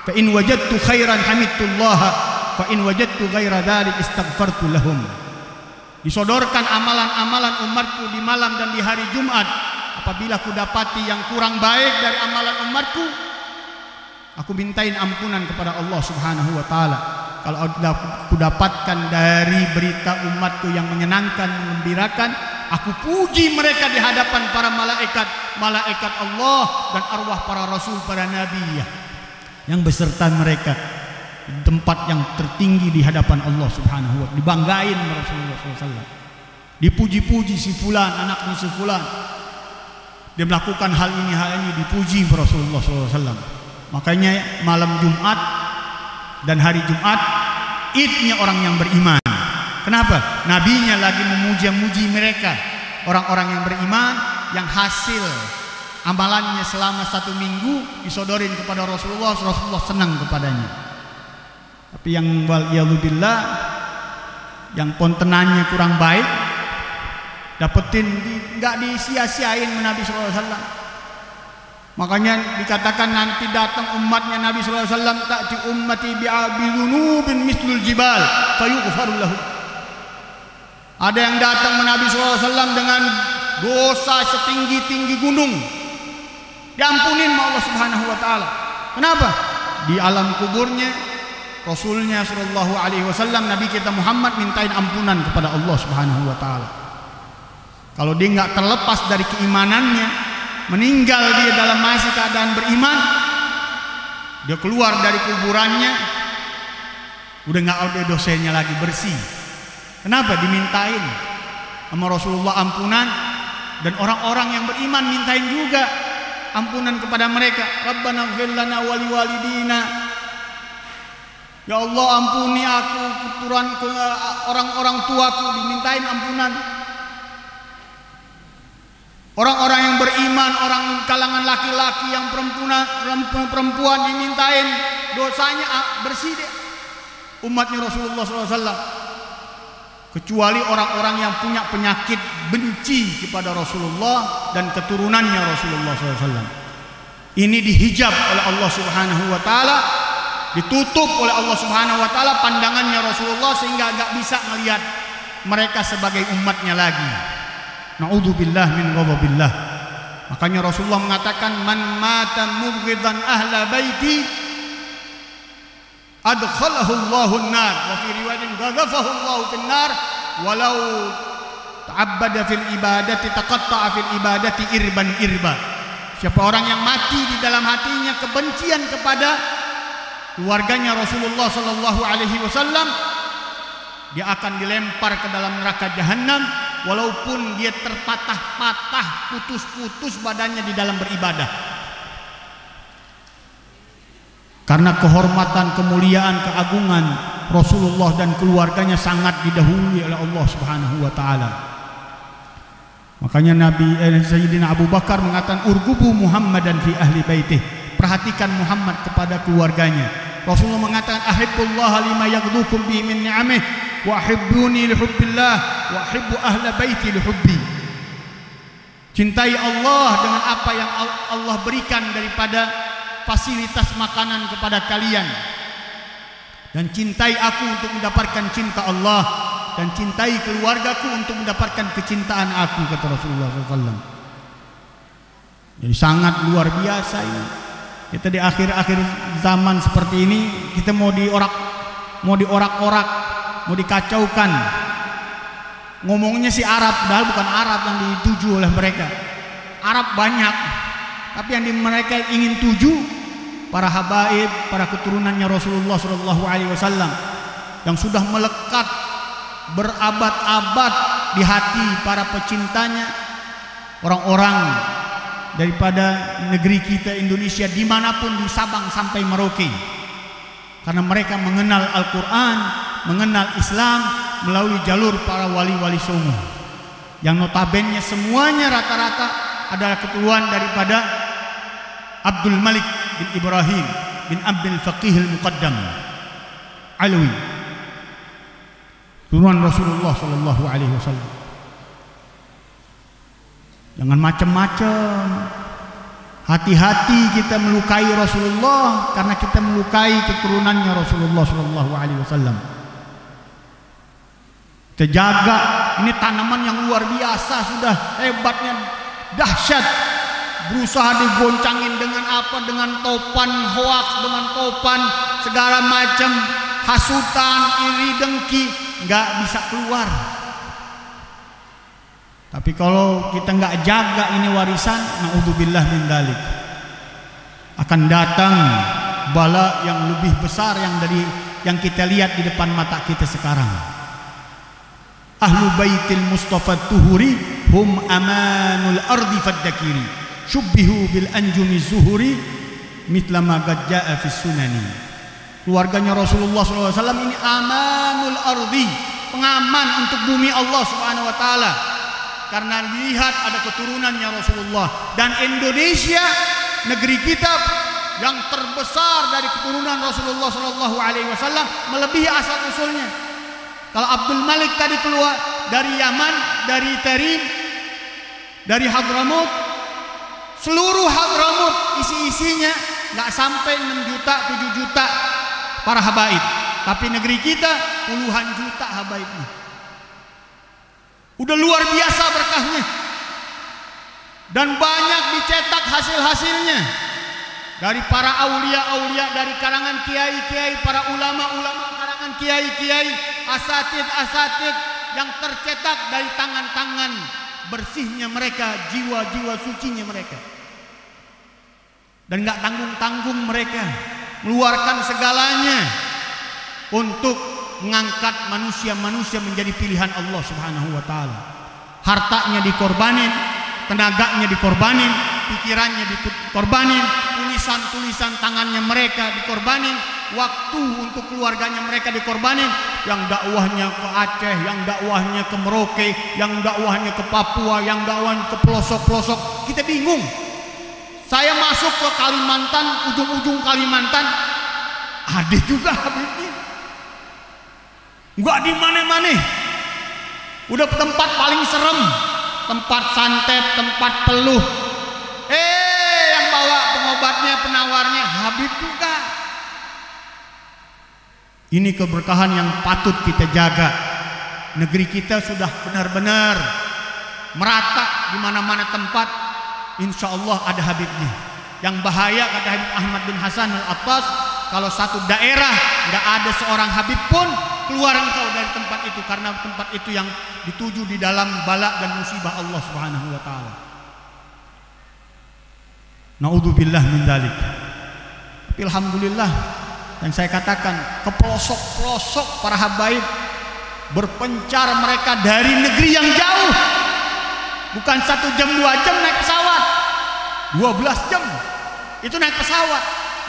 Fa in wajadtu khairan hamidtullah, fa in wajadtu ghaira dzalik istaghfartu lahum. Disodorkan amalan-amalan umatku di malam dan di hari Jumat. Apabila ku dapati yang kurang baik dari amalan umatku, aku mintain ampunan kepada Allah Subhanahu wa taala. Kalau aku dapatkan dari berita umatku yang menyenangkan, mengembirakan, aku puji mereka di hadapan para malaikat Allah dan arwah para rasul, para nabi yang beserta mereka di tempat yang tertinggi di hadapan Allah Subhanahu wa taala. Dibanggain Rasulullah SAW, dipuji-puji si fulan, anaknya si fulan, dia melakukan hal ini dipuji Rasulullah SAW. Makanya malam Jumat dan hari Jumat idnya orang yang beriman. Kenapa? Nabinya lagi memuji-muji mereka, orang-orang yang beriman yang hasil amalannya selama 1 minggu disodorin kepada Rasulullah senang kepadanya. Tapi yang waliyadzubillah, yang kontenannya kurang baik, dapetin nggak disia-siain Nabi sallallahu alaihi wasallam. Makanya dikatakan nanti datang umatnya Nabi sallallahu alaihi wasallam, ta'ti ummati bi'abidunubin mislul jibal fayughfaru lahu. Ada yang datang Nabi sallallahu alaihi wasallam dengan dosa setinggi-tinggi gunung, diampunin sama Allah Subhanahu wa taala. Kenapa? Di alam kuburnya Rasulnya sallallahu alaihi wasallam, Nabi kita Muhammad mintain ampunan kepada Allah Subhanahu wa taala. Kalau dia nggak terlepas dari keimanannya, meninggal dia dalam masih keadaan beriman, dia keluar dari kuburannya udah nggak ada dosanya lagi, bersih. Kenapa? Dimintain sama Rasulullah ampunan, dan orang-orang yang beriman mintain juga ampunan kepada mereka. Rabbana ighfir lana wa liwalidina, ya Allah ampuni aku, keturunan orang-orang tuaku, dimintain ampunan. Orang-orang yang beriman, orang kalangan laki-laki yang perempuan dimintain dosanya bersih deh, umatnya Rasulullah SAW. Kecuali orang-orang yang punya penyakit benci kepada Rasulullah dan keturunannya Rasulullah SAW. Ini dihijab oleh Allah Subhanahu wa taala, ditutup oleh Allah Subhanahu wa taala pandangannya Rasulullah, sehingga enggak bisa melihat mereka sebagai umatnya lagi. Na'udzubillah min ghadabillah. Makanya Rasulullah mengatakan, man mata mubghidan ahla baiti adkhalahu Allahu an-nar, wa fi riwayatin ghadafahu Allahu fin-nar walau ta'abbada fil ibadati taqatta'a fil ibadati irban irba. Siapa orang yang mati di dalam hatinya kebencian kepada keluarganya Rasulullah sallallahu alaihi wasallam, dia akan dilempar ke dalam neraka jahanam walaupun dia terpatah-patah, putus-putus badannya di dalam beribadah. Karena kehormatan, kemuliaan, keagungan Rasulullah dan keluarganya sangat didahului oleh Allah Subhanahu wa taala. Makanya Sayyidina Abu Bakar mengatakan, urgubu Muhammadan fi ahli baitih, perhatikan Muhammad kepada keluarganya. Rasulullah mengatakan, ahibbullah lima yaghdukum bi min ni'amih wa ahibbuni li hubbillah wa ahibbu ahla baiti li hubbi. Cintai Allah dengan apa yang Allah berikan daripada fasilitas makanan kepada kalian. Dan cintai aku untuk mendapatkan cinta Allah, dan cintai keluargaku untuk mendapatkan kecintaan aku, kata Rasulullah SAW. Jadi sangat luar biasa ini. Kita di akhir-akhir zaman seperti ini, kita mau diorak-orak, mau dikacaukan. Ngomongnya si Arab, padahal bukan Arab yang dituju oleh mereka. Arab banyak, tapi yang mereka ingin tuju para habaib, para keturunannya Rasulullah SAW yang sudah melekat berabad-abad di hati para pecintanya, orang-orang daripada negeri kita Indonesia, dimanapun, di Sabang sampai Merauke, karena mereka mengenal Al-Quran, mengenal Islam melalui jalur para wali-wali songo, yang notabene semuanya rata-rata adalah keturunan daripada Abdul Malik bin Ibrahim bin Abdul Faqih al-Muqaddam Alawi, turunan Rasulullah sallallahu alaihi wasallam. Jangan macam-macam. Hati-hati kita melukai Rasulullah, karena kita melukai keturunannya Rasulullah sallallahu alaihi wasallam. Kita jaga, ini tanaman yang luar biasa, sudah hebatnya, dahsyat. Berusaha digoncangin dengan apa? Dengan topan hoaks, dengan topan segala macam hasutan, iri dengki, nggak bisa keluar. Tapi kalau kita nggak jaga ini warisan, naudzubillah min dzalik, akan datang bala yang lebih besar yang kita lihat di depan mata kita sekarang. Ahlu baitil Mustafa tuhuri hum amanul ardi faddakiri syubbihu bil anjumi zuhuri mitla ma qad jaa fis sunani. Keluarganya Rasulullah SAW ini amanul ardi, pengaman untuk bumi Allah Subhanahu wa taala, karena lihat ada keturunannya Rasulullah. Dan Indonesia, negeri kita yang terbesar dari keturunan Rasulullah SAW, melebihi asal usulnya. Kalau Abdul Malik tadi keluar dari Yaman, dari Tarim, dari Hadramut, seluruh Hadramut isi-isinya nggak sampai 6 juta, 7 juta para habaib. Tapi negeri kita puluhan juta habaibnya. Udah luar biasa berkahnya, dan banyak dicetak hasil-hasilnya dari para aulia-aulia, dari kalangan kiai-kiai, para ulama-ulama kalangan kiai-kiai, asatid-asatid yang tercetak dari tangan-tangan bersihnya mereka, jiwa-jiwa sucinya mereka. Dan nggak tanggung-tanggung mereka mengeluarkan segalanya untuk mengangkat manusia-manusia menjadi pilihan Allah Subhanahu wa taala. Hartanya dikorbanin, tenaganya dikorbanin, pikirannya dikorbanin, tulisan-tulisan tangannya mereka dikorbanin, waktu untuk keluarganya mereka dikorbanin. Yang dakwahnya ke Aceh, yang dakwahnya ke Merauke, yang dakwahnya ke Papua, yang dakwahnya ke pelosok-pelosok. Kita bingung. Saya masuk ke Kalimantan, ujung-ujung Kalimantan, ada juga Habibnya. Enggak di mana-mana. Udah tempat paling serem, tempat santet, tempat peluh. Yang bawa pengobatnya, penawarnya Habib juga. Ini keberkahan yang patut kita jaga. Negeri kita sudah benar-benar merata di mana-mana tempat. Insya Allah ada Habibnya. Yang bahaya kata Habib Ahmad bin Hasan Al-Attas, kalau satu daerah nggak ada seorang Habib pun, keluar engkau dari tempat itu, karena tempat itu yang dituju di dalam bala dan musibah Allah Subhanahu wa taala. Naudzubillah min dzalik. Tapi alhamdulillah, yang saya katakan, ke pelosok-pelosok para habaib berpencar mereka dari negeri yang jauh. Bukan 1 jam 2 jam naik pesawat, 12 jam itu naik pesawat.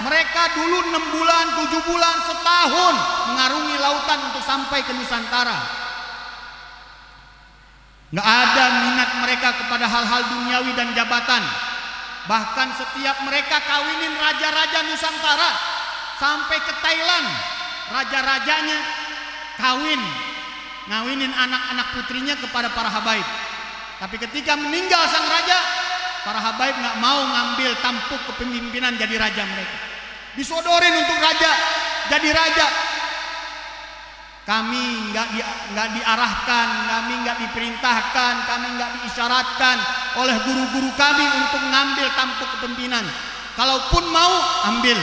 Mereka dulu 6 bulan, 7 bulan, setahun mengarungi lautan untuk sampai ke Nusantara. Nggak ada minat mereka kepada hal-hal duniawi dan jabatan. Bahkan setiap mereka kawinin raja-raja Nusantara, sampai ke Thailand, raja-rajanya ngawinin anak-anak putrinya kepada para habaib. Tapi ketika meninggal sang raja, para habaib nggak mau ngambil tampuk kepemimpinan jadi raja mereka. Disodorin untuk raja, jadi raja. Kami nggak diarahkan, kami nggak diperintahkan, kami nggak diisyaratkan oleh guru-guru kami untuk ngambil tampuk kepemimpinan. Kalaupun mau, ambil.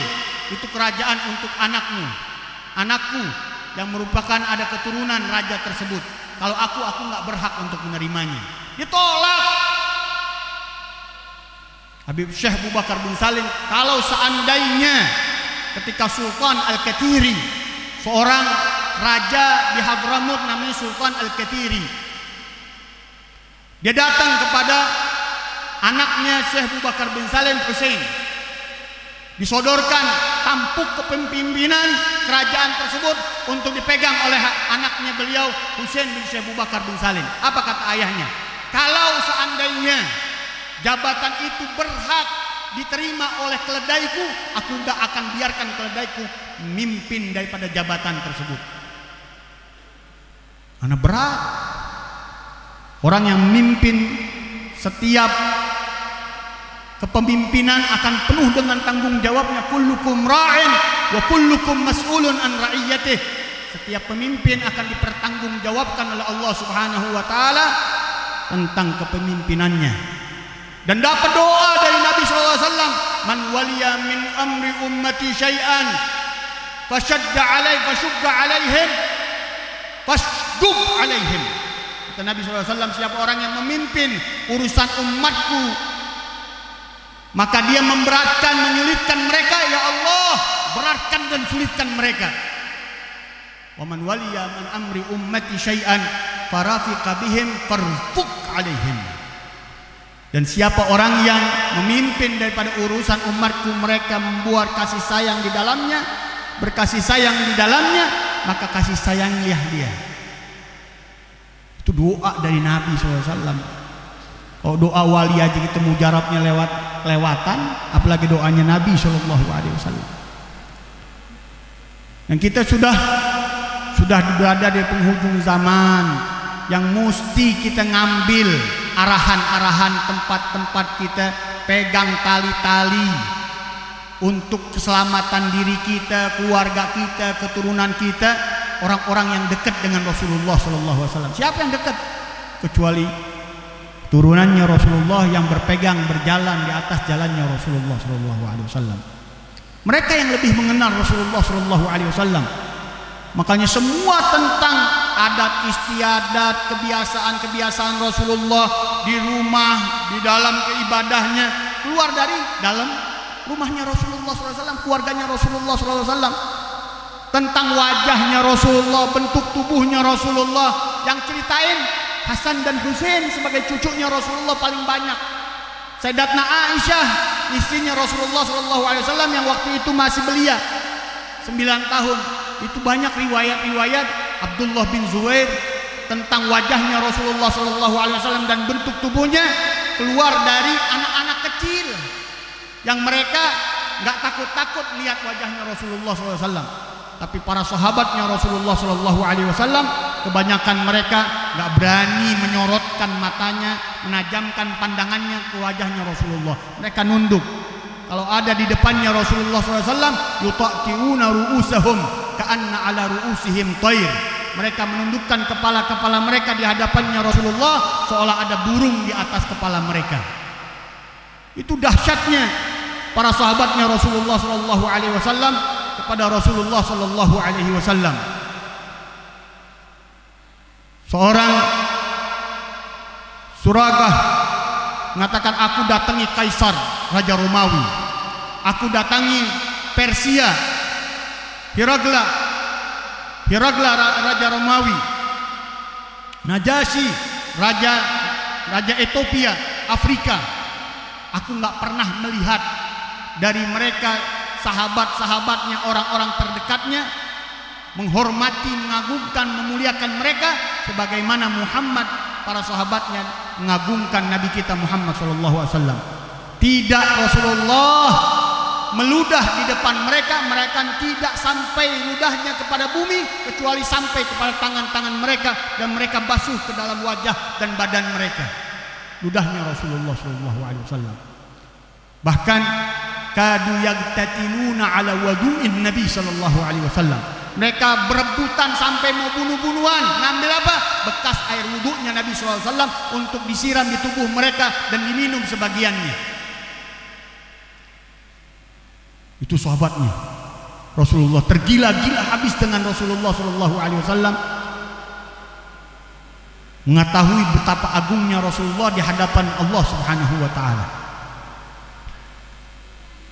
Itu kerajaan untuk anakmu, anakku yang merupakan ada keturunan raja tersebut. Kalau aku nggak berhak untuk menerimanya. Ditolak. Habib Syekh Abu Bakar bin Salim, kalau seandainya ketika Sultan Al-Kathiri, seorang raja di Hadramut namanya Sultan Al-Kathiri, dia datang kepada anaknya Syekh Abu Bakar bin Salim Hussein, disodorkan tampuk kepemimpinan kerajaan tersebut untuk dipegang oleh anaknya beliau Hussein bin Syekh Abu Bakar bin Salim. Apa kata ayahnya? Kalau seandainya jabatan itu berhak diterima oleh keledaiku, aku tidak akan biarkan keledaiku memimpin daripada jabatan tersebut. Karena berat. Orang yang memimpin setiap kepemimpinan akan penuh dengan tanggung jawabnya. Kullukum ra'in wa kullukum mas'ulun an ra'iyatih. Setiap pemimpin akan dipertanggungjawabkan oleh Allah Subhanahu wa taala tentang kepemimpinannya. Dan dapat doa dari Nabi SAW, man waliya min amri ummati syai'an fashadda alaihim fashdub alaihim. Kata Nabi SAW, siapa orang yang memimpin urusan umatku maka dia memberatkan, menyulitkan mereka, ya Allah beratkan dan sulitkan mereka. Wa man waliya min amri ummati syai'an farafiqa bihim farfuq alaihim. Dan siapa orang yang memimpin daripada urusan umatku, mereka membuat kasih sayang di dalamnya, berkasih sayang di dalamnya, maka kasih sayangilah dia. Itu doa dari Nabi SAW. Kalau doa wali aja kita mujarabnya lewatan, apalagi doanya Nabi SAW. Dan kita sudah berada di penghujung zaman yang mesti kita ngambil arahan-arahan tempat-tempat kita, pegang tali-tali untuk keselamatan diri kita, keluarga kita, keturunan kita, orang-orang yang dekat dengan Rasulullah SAW. Siapa yang dekat? Kecuali turunannya Rasulullah yang berpegang, berjalan di atas jalannya Rasulullah SAW. Mereka yang lebih mengenal Rasulullah SAW. Makanya semua tentang adat istiadat, kebiasaan-kebiasaan Rasulullah di rumah, di dalam keibadahnya, keluar dari dalam rumahnya Rasulullah SAW, keluarganya Rasulullah SAW. Tentang wajahnya Rasulullah, bentuk tubuhnya Rasulullah, yang ceritain Hasan dan Husain sebagai cucunya Rasulullah paling banyak. Sayyidatna Aisyah, istrinya Rasulullah SAW yang waktu itu masih belia 9 tahun. Itu banyak riwayat-riwayat Abdullah bin Zubair tentang wajahnya Rasulullah SAW dan bentuk tubuhnya keluar dari anak-anak kecil yang mereka nggak takut-takut lihat wajahnya Rasulullah SAW. Tapi para sahabatnya Rasulullah SAW kebanyakan mereka nggak berani menyorotkan matanya, menajamkan pandangannya ke wajahnya Rasulullah. Mereka nunduk. Kalau ada di depannya Rasulullah SAW, yutaqti'una ru'usahum ka'anna ala ru'usihim thair. Mereka menundukkan kepala-kepala mereka di hadapannya Rasulullah seolah ada burung di atas kepala mereka. Itu dahsyatnya para sahabatnya Rasulullah SAW kepada Rasulullah SAW. Seorang Suragah mengatakan, aku datangi Kaisar Raja Romawi, aku datangi Persia, Hiragla Raja Romawi, Najasyi Raja Ethiopia, Afrika. Aku nggak pernah melihat dari mereka sahabat-sahabatnya, orang-orang terdekatnya menghormati, mengagungkan, memuliakan mereka sebagaimana Muhammad, para sahabatnya mengagungkan Nabi kita Muhammad SAW. Tidak, Rasulullah meludah di depan mereka, mereka tidak sampai ludahnya kepada bumi kecuali sampai kepada tangan-tangan mereka dan mereka basuh ke dalam wajah dan badan mereka. ludahnya Rasulullah SAW. Bahkan kadu yagtatiluna ala wadu'in Nabi SAW. Mereka berebutan sampai mau bunuh-bunuhan. Ngambil apa? Bekas air wudunya Nabi SAW untuk disiram di tubuh mereka dan diminum sebagiannya. Itu sahabatnya Rasulullah, tergila-gila habis dengan Rasulullah SAW. Mengetahui betapa agungnya Rasulullah di hadapan Allah Subhanahu wa taala.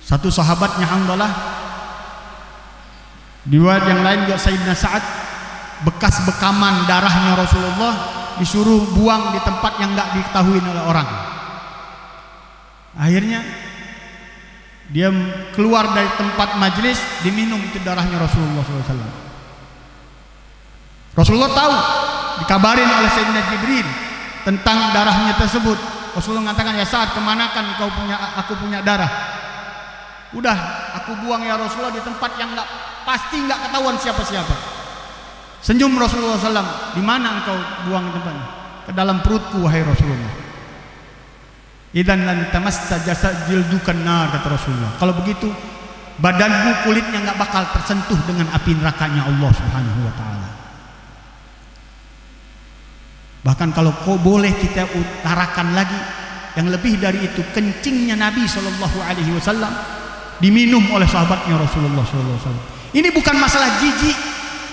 Satu sahabatnya Hanzalah, di riwayat yang lain juga Sayyidina Sa'ad, bekas bekaman darahnya Rasulullah disuruh buang di tempat yang enggak diketahui oleh orang. Akhirnya dia keluar dari tempat majelis, diminum itu darahnya Rasulullah SAW. Rasulullah tahu, dikabarin oleh Sayyidina Jibril tentang darahnya tersebut. Rasulullah mengatakan, ya Sa'ad, kemanakan aku punya darah? Udah, aku buang ya Rasulullah di tempat yang pasti nggak ketahuan siapa-siapa. Senyum Rasulullah SAW, di mana engkau buang tempatnya? Ke dalam perutku, wahai Rasulullah. Idan lan tamassa jasad jildukan nar, kata Rasulullah. Kalau begitu, badanmu, kulitnya nggak bakal tersentuh dengan api nerakanya Allah Subhanahu wa taala. Bahkan kalau kau boleh kita utarakan lagi, yang lebih dari itu, kencingnya Nabi SAW diminum oleh sahabatnya Rasulullah SAW. Ini bukan masalah jijik,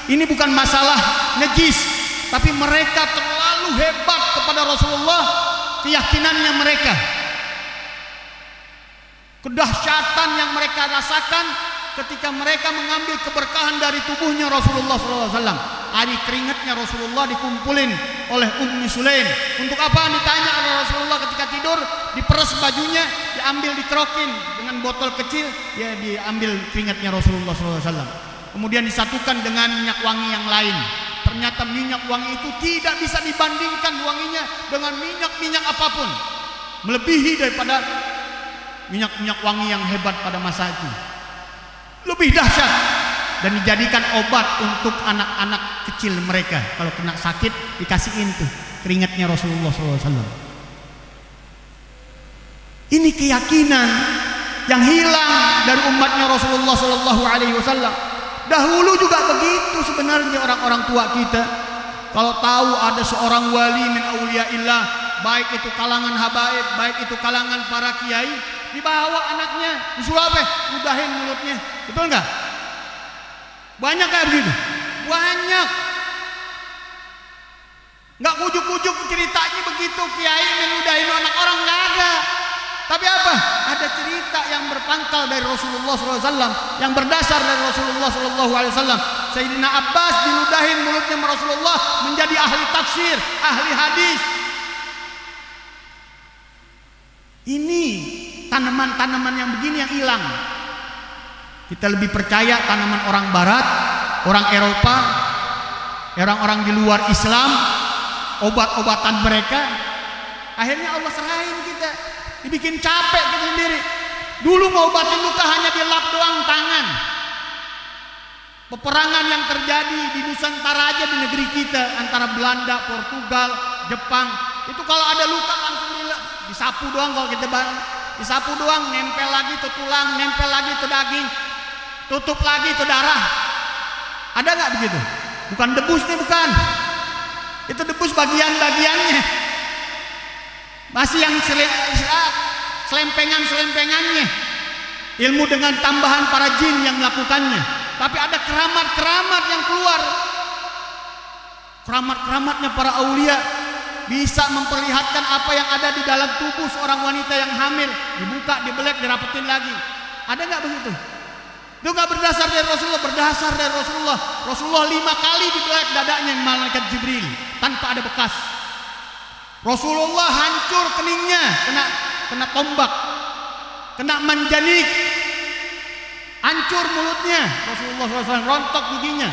ini bukan masalah najis, tapi mereka terlalu hebat kepada Rasulullah, keyakinannya mereka, kedahsyatan yang mereka rasakan ketika mereka mengambil keberkahan dari tubuhnya Rasulullah SAW. Ari keringatnya Rasulullah dikumpulin oleh Ummi Sulaim. Untuk apa? Ditanya oleh Rasulullah ketika tidur, diperes bajunya, diambil dikerokin dengan botol kecil, ya diambil keringatnya Rasulullah SAW. Kemudian disatukan dengan minyak wangi yang lain. Ternyata minyak wangi itu tidak bisa dibandingkan wanginya dengan minyak-minyak apapun, melebihi daripada minyak-minyak wangi yang hebat pada masa itu. Lebih dahsyat, dan dijadikan obat untuk anak-anak kecil mereka. Kalau kena sakit dikasihin tuh keringatnya Rasulullah SAW. Ini keyakinan yang hilang dari umatnya Rasulullah SAW. Dahulu juga begitu sebenarnya orang-orang tua kita. Kalau tahu ada seorang wali min auliyaillah, baik itu kalangan habaib, baik itu kalangan para kiai, dibawa anaknya, disuruh apa? Ludahin mulutnya. Betul enggak? Banyak kayak begitu, banyak. Nggak ujuk-ujuk ceritanya begitu kiai meludahin anak orang, nggak ada. Tapi apa? Ada cerita yang berpangkal dari Rasulullah SAW, yang berdasar dari Rasulullah SAW. Sayyidina Abbas diludahin mulutnya Rasulullah, menjadi ahli tafsir, ahli hadis. Ini tanaman-tanaman yang begini yang hilang. Kita lebih percaya tanaman orang barat, orang Eropa, orang-orang di luar Islam, obat-obatan mereka. Akhirnya Allah serahin kita, dibikin capek kita sendiri. Dulu ngobatin luka hanya dilap doang tangan. Peperangan yang terjadi di Nusantara aja di negeri kita, antara Belanda, Portugal, Jepang, itu kalau ada luka langsung disapu doang. Kalau kita disapu doang, nempel lagi ke tulang, nempel lagi ke daging, tutup lagi ke darah. Ada nggak begitu? Bukan debusnya, bukan. Itu debus bagian-bagiannya. Masih yang selempengan-selempengannya. Ilmu dengan tambahan para jin yang melakukannya. Tapi ada keramat-keramat yang keluar. Keramat-keramatnya para aulia bisa memperlihatkan apa yang ada di dalam tubuh seorang wanita yang hamil. Dibuka, dibelek, dirapetin lagi. Ada nggak begitu? Itu nggak berdasar dari Rasulullah, berdasar dari Rasulullah. Rasulullah 5 kali dibelek dadanya malaikat Jibril tanpa ada bekas. Rasulullah hancur keningnya, kena tombak, kena manjanik, hancur mulutnya. Rasulullah SAW rontok giginya,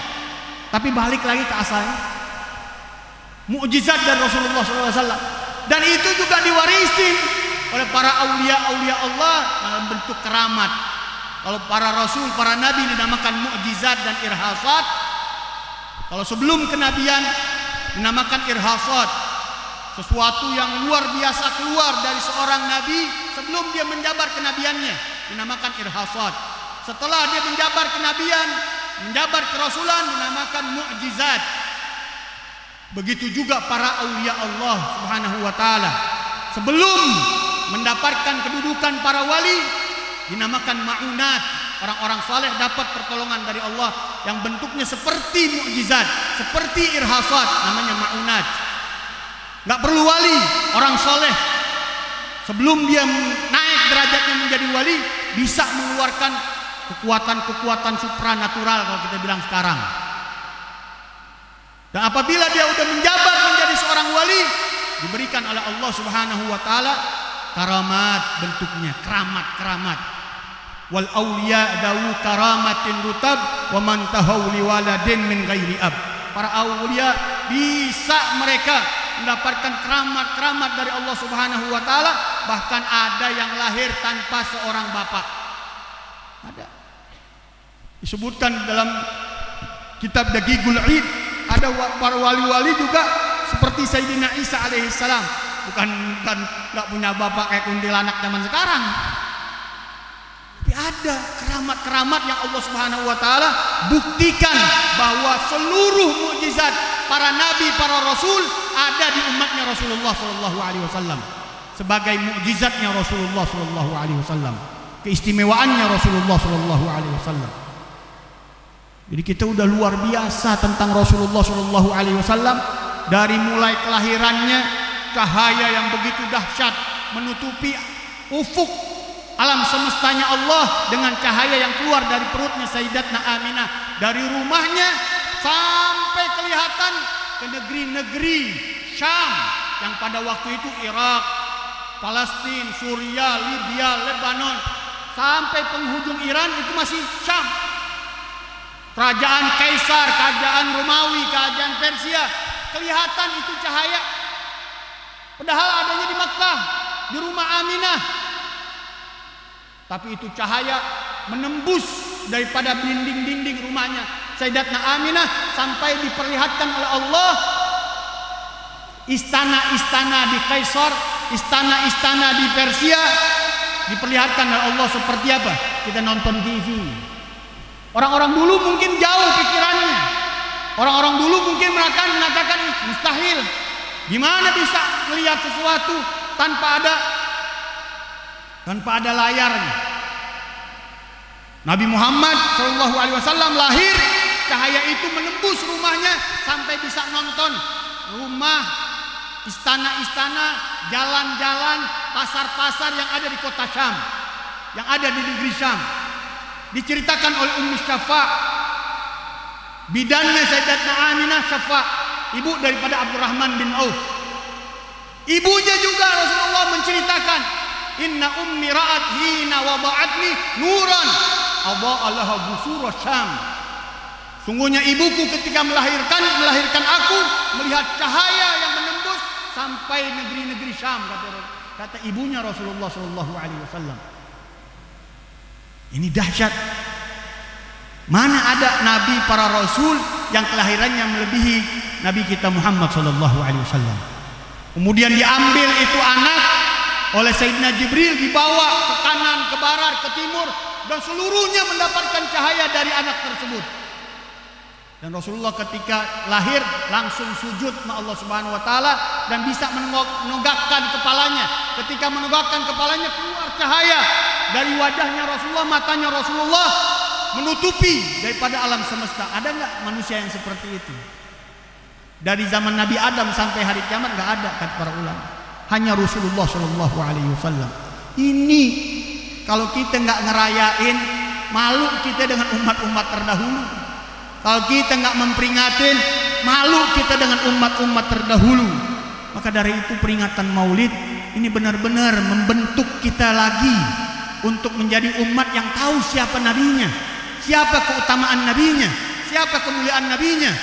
tapi balik lagi ke asalnya. Mukjizat dari Rasulullah SAW, dan itu juga diwarisin oleh para aulia-aulia Allah dalam bentuk keramat. Kalau para rasul, para nabi dinamakan mukjizat dan irhasat. Kalau sebelum kenabian dinamakan irhasat. sesuatu yang luar biasa keluar dari seorang nabi sebelum dia menjabar kenabiannya, dinamakan irhasat. Setelah dia menjabar kenabian, menjabar kerasulan, dinamakan mukjizat. Begitu juga para aulia Allah Subhanahu wa taala, sebelum mendapatkan kedudukan para wali, dinamakan maunat. Orang-orang saleh dapat pertolongan dari Allah yang bentuknya seperti mukjizat, seperti irhasat, namanya maunat. Gak perlu wali, orang soleh sebelum dia naik derajatnya menjadi wali bisa mengeluarkan kekuatan-kekuatan supranatural kalau kita bilang sekarang. Dan apabila dia udah menjabat menjadi seorang wali, diberikan oleh Allah Subhanahu wa taala karamat, bentuknya keramat-keramat. Wal auliya dawu karamatin rutab wa man tahau li waladin min ghairi ab. Para aulia bisa mereka mendapatkan keramat-keramat dari Allah Subhanahu wa taala, bahkan ada yang lahir tanpa seorang bapak. Ada. Disebutkan dalam kitab Daqiqul Id, ada para wali-wali juga seperti Sayyidina Isa alaihissalam, bukan enggak punya bapak kayak kuntilanak zaman sekarang. Tapi ada keramat-keramat yang Allah Subhanahu wa taala buktikan bahwa seluruh mukjizat para nabi, para rasul ada di umatnya Rasulullah sallallahu alaihi wasallam. Sebagai mukjizatnya Rasulullah sallallahu alaihi wasallam, keistimewaannya Rasulullah sallallahu alaihi wasallam. Jadi kita udah luar biasa tentang Rasulullah sallallahu alaihi wasallam, dari mulai kelahirannya, cahaya yang begitu dahsyat menutupi ufuk alam semestanya Allah dengan cahaya yang keluar dari perutnya Sayyidatna Aminah, dari rumahnya sampai kelihatan ke negeri-negeri Syam yang pada waktu itu Irak, Palestina, Suriah, Libya, Lebanon, sampai penghujung Iran itu masih Syam. Kerajaan Kaisar, kerajaan Romawi, kerajaan Persia, kelihatan itu cahaya. Padahal adanya di Makkah, di rumah Aminah. Tapi itu cahaya menembus daripada dinding-dinding rumahnya Sayyidatna Aminah sampai diperlihatkan oleh Allah istana-istana di Kaisar, istana-istana di Persia, diperlihatkan oleh Allah seperti apa? Kita nonton TV. Orang-orang dulu mungkin jauh pikirannya. Orang-orang dulu mungkin mengatakan mustahil. Gimana bisa melihat sesuatu tanpa ada layarnya? Nabi Muhammad SAW lahir, cahaya itu menembus rumahnya sampai bisa nonton rumah, istana-istana, jalan-jalan, pasar-pasar yang ada di kota Syam, yang ada di negeri Syam. Diceritakan oleh Ummu Syafa, bidannya Sayyidatna Aminah Syafa, ibu daripada Abdurrahman bin Auf. Ibunya juga Rasulullah menceritakan, inna ummi ra'at hina wada'atni nuran adha'alaha busura Syam. Sungguhnya ibuku ketika melahirkan aku melihat cahaya yang menembus sampai negeri-negeri Syam, kata ibunya Rasulullah sallallahu alaihi wasallam. Ini dahsyat. Mana ada nabi para rasul yang kelahirannya melebihi nabi kita Muhammad sallallahu alaihi wasallam. Kemudian diambil itu anak oleh Sayyidina Jibril, dibawa ke kanan, ke barat, ke timur, dan seluruhnya mendapatkan cahaya dari anak tersebut. Dan Rasulullah ketika lahir langsung sujud sama Allah Subhanahu wa taala dan bisa menegakkan kepalanya. Ketika menegakkan kepalanya keluar cahaya dari wajahnya Rasulullah, matanya Rasulullah menutupi daripada alam semesta. Ada enggak manusia yang seperti itu? Dari zaman Nabi Adam sampai hari kiamat enggak ada, kata para ulama. Hanya Rasulullah sallallahu alaihi wasallam. Ini kalau kita enggak ngerayain, malu kita dengan umat-umat terdahulu. Kalau kita enggak memperingatin, malu kita dengan umat-umat terdahulu. Maka dari itu peringatan Maulid ini benar-benar membentuk kita lagi untuk menjadi umat yang tahu siapa nabinya, siapa keutamaan nabinya, siapa kemuliaan nabinya.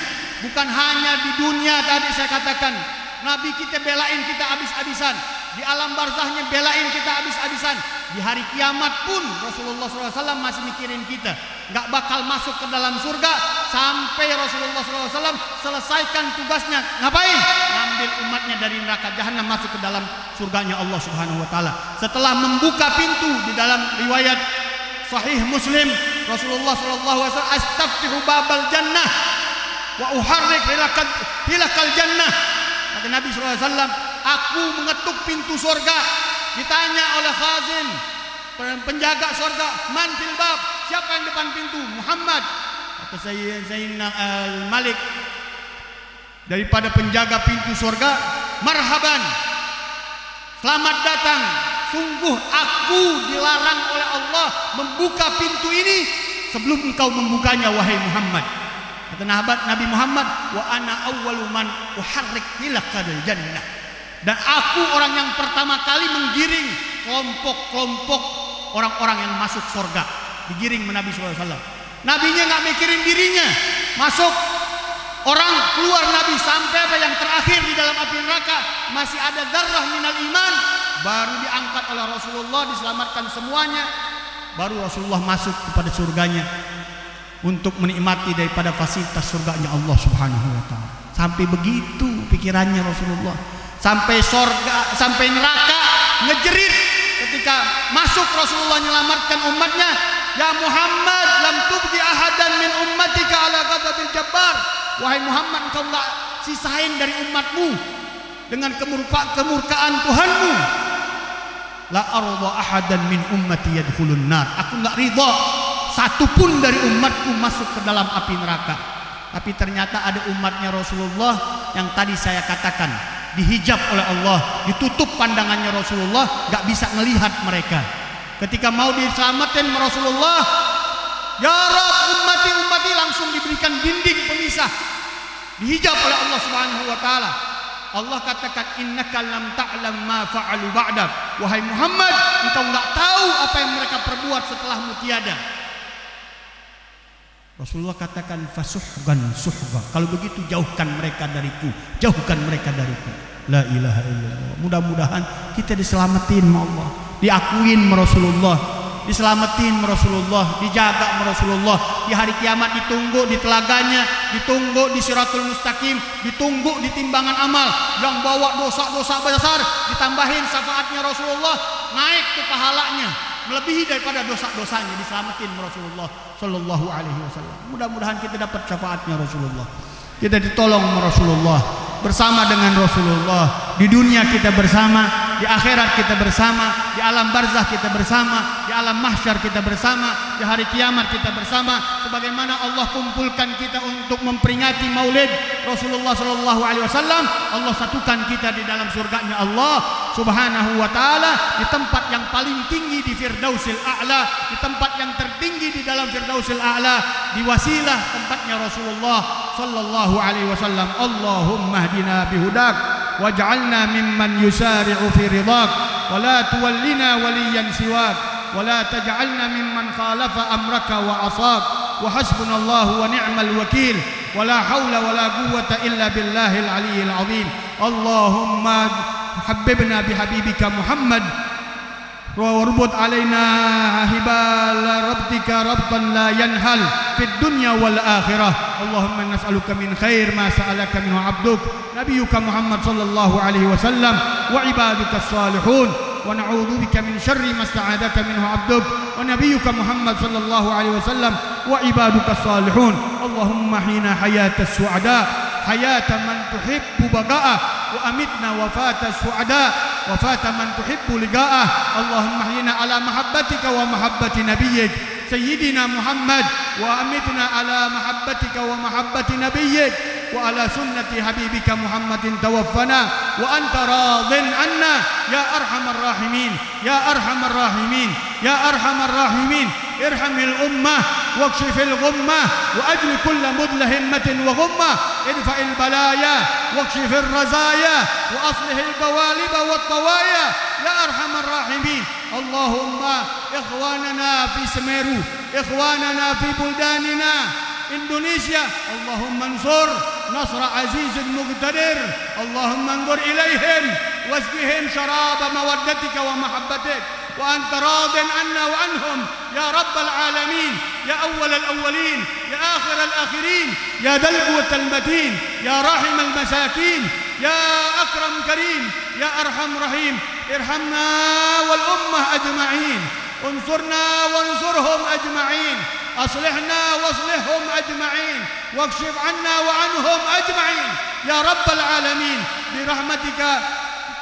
Bukan hanya di dunia, tadi saya katakan nabi kita belain kita habis-habisan, di alam barzahnya belain kita habis-habisan, di hari kiamat pun Rasulullah SAW masih mikirin kita. Gak bakal masuk ke dalam surga sampai Rasulullah SAW selesaikan tugasnya. Ngapain? ambil umatnya dari neraka jahanam masuk ke dalam surganya Allah Subhanahu wa taala. Setelah membuka pintu di dalam riwayat Sahih Muslim, Rasulullah sallallahu alaihi wasallam, "Astaftihu babal jannah wa uharrik hilakal jannah." Kata Nabi sallallahu alaihi wasallam, "Aku mengetuk pintu surga." Ditanya oleh khazin, penjaga surga, "Man fil bab?" Siapa yang depan pintu? Muhammad. Kata Sayyidina Al-Malik daripada penjaga pintu surga, "Marhaban, selamat datang. Sungguh aku dilarang oleh Allah membuka pintu ini sebelum engkau membukanya, wahai Muhammad." Kata Nabi Muhammad, "Wa ana awwalu man uharrik hilakal jannah." Dan aku orang yang pertama kali menggiring kelompok-kelompok orang-orang yang masuk surga. Digiring Nabi SAW. Nabinya nggak mikirin dirinya, masuk orang, keluar Nabi, sampai apa yang terakhir di dalam api neraka masih ada darah minal iman, baru diangkat oleh Rasulullah, diselamatkan semuanya, baru Rasulullah masuk kepada surganya untuk menikmati daripada fasilitas surganya Allah Subhanahu wa taala. Sampai begitu pikirannya Rasulullah. Sampai surga, sampai neraka ngejerit ketika masuk Rasulullah menyelamatkan umatnya, "Ya Muhammad, lam tubdi ahadan min ummatika ala ghadabil jabbar." Wahai Muhammad, engkau enggak sisain dari umatmu dengan kemurkaan Tuhanmu. "La arda ahadan min ummati yadkhulun nar." Aku enggak ridha satu pun dari umatku masuk ke dalam api neraka. Tapi ternyata ada umatnya Rasulullah yang tadi saya katakan, dihijab oleh Allah, ditutup pandangannya Rasulullah, enggak bisa melihat mereka. Ketika mau diselamatin Rasulullah, "Ya Rabb, ummati langsung diberikan dinding pemisah, dihijab oleh Allah Subhanahu wa taala. Allah katakan, "Innaka lam ta'lam ma fa'alu ba'dak." Wahai Muhammad, engkau enggak tahu apa yang mereka perbuat setelahmu tiada. Rasulullah katakan, "Fasuhgan suhga." Kalau begitu jauhkan mereka dariku, jauhkan mereka dariku. La ilaha illallah. Mudah-mudahan kita diselamatin sama Allah, diakuin Rasulullah, diselamatin Rasulullah, dijaga Rasulullah. Di hari kiamat ditunggu di telaganya, ditunggu di Siratul Mustaqim, ditunggu di timbangan amal. Yang bawa dosa-dosa besar ditambahin syafaatnya Rasulullah, naik ke pahalanya melebihi daripada dosa-dosanya, diselamatin Rasulullah sallallahu alaihi wasallam. Mudah-mudahan kita dapat syafaatnya Rasulullah. Kita ditolong Rasulullah, bersama dengan Rasulullah. Di dunia kita bersama, di akhirat kita bersama, di alam barzah kita bersama, di alam mahsyar kita bersama, di hari kiamat kita bersama. Sebagaimana Allah kumpulkan kita untuk memperingati Maulid Rasulullah sallallahu alaihi wasallam, Allah satukan kita di dalam surganya Allah Subhanahu wa taala, di tempat yang paling tinggi di Firdausil A'la, di tempat yang tertinggi di dalam Firdausil A'la, di wasilah tempatnya Rasulullah sallallahu alaihi wasallam. Allahumma hdina bihudak waj'alna mimman yusari'u fi ridak wa la tuwallina waliyan siwak wa la taj'alna mimman khalafa amraka wa asak wa hasbunallahu wa ni'mal wakil wa la hawla wa la quwwata illa billahil aliyyil azim. Allahumma habbibna bihabibika Muhammad واربط علينا هبال ربطك ربطا لا ينهل في الدنيا والآخرة. اللهم نسألك من خير ما سألك منه عبدك نبيك محمد صلى الله عليه وسلم وعبادك الصالحون ونعوذ بك من شر ما استعاذك منه عبدك ونبيك محمد صلى الله عليه وسلم وعبادك الصالحون. اللهم حين حياة السعداء حياة من تحب بقاءه وأمتنا وفاة السعداء وفاة من تحب لقاءه. اللهم احينا على محبتك ومحبة نبيك سيدنا محمد وأمتنا على محبتك ومحبة نبيك وعلى سنة حبيبك محمد توفنا وأنت راض عنا يا أرحم الراحمين يا أرحم الراحمين يا أرحم الراحمين. ارحم الأمة واكشف الغمة وأجل كل مدل همة وغمة. ادفع البلايا واكشف الرزايا وأصلح القوالب والطوايا يا أرحم الراحمين. اللهم إخواننا في سميرو، إخواننا في بلداننا إندونيسيا، اللهم انصر نصر عزيز مقتدر. اللهم انظر إليهم واسقهم شراب مودتك ومحبتك وأنت راض عنا وعنهم يا رب العالمين يا أول الأولين يا آخر الآخرين يا ذا القوة المتين يا راحم المساكين ya akram karim ya arham rahim irhamna wal ummah ajma'in unsurna wansurhum ajma'in aslihna waslihhum ajma'in wakshif anna wa anhum ajma'in ya rabbal alamin birahmatika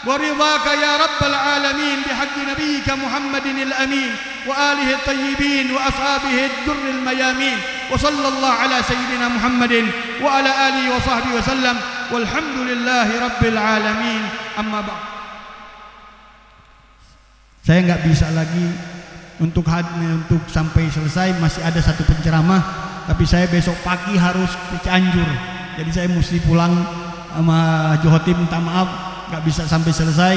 wa ridhaka ya rabbal alamin bihaqqi nabiyyika Muhammadin al-amin wa alihi at-tayyibin wa ashabihi ad-durr al-mayamin wa sallallahu ala sayyidina Muhammadin wa ala alihi wa sahbihi wa sallam walhamdulillahi rabbil alamin amma ba'd. Saya enggak bisa lagi untuk sampai selesai, masih ada satu penceramah, tapi saya besok pagi harus ke Cianjur, jadi saya mesti pulang sama Johotim, minta maaf nggak bisa sampai selesai.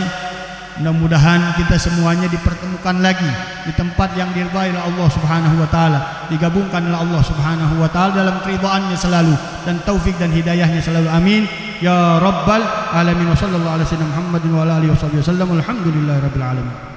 Mudah-mudahan kita semuanya dipertemukan lagi di tempat yang diridhai oleh Allah Subhanahu wa taala, digabungkan oleh Allah Subhanahu wa taala dalam keridhaannya selalu dan taufik dan hidayahnya selalu, amin ya rabbal alamin. Wa sallallahu ala sayyidina Muhammadin wa ala alihi wasallam. Alhamdulillahirabbil alamin.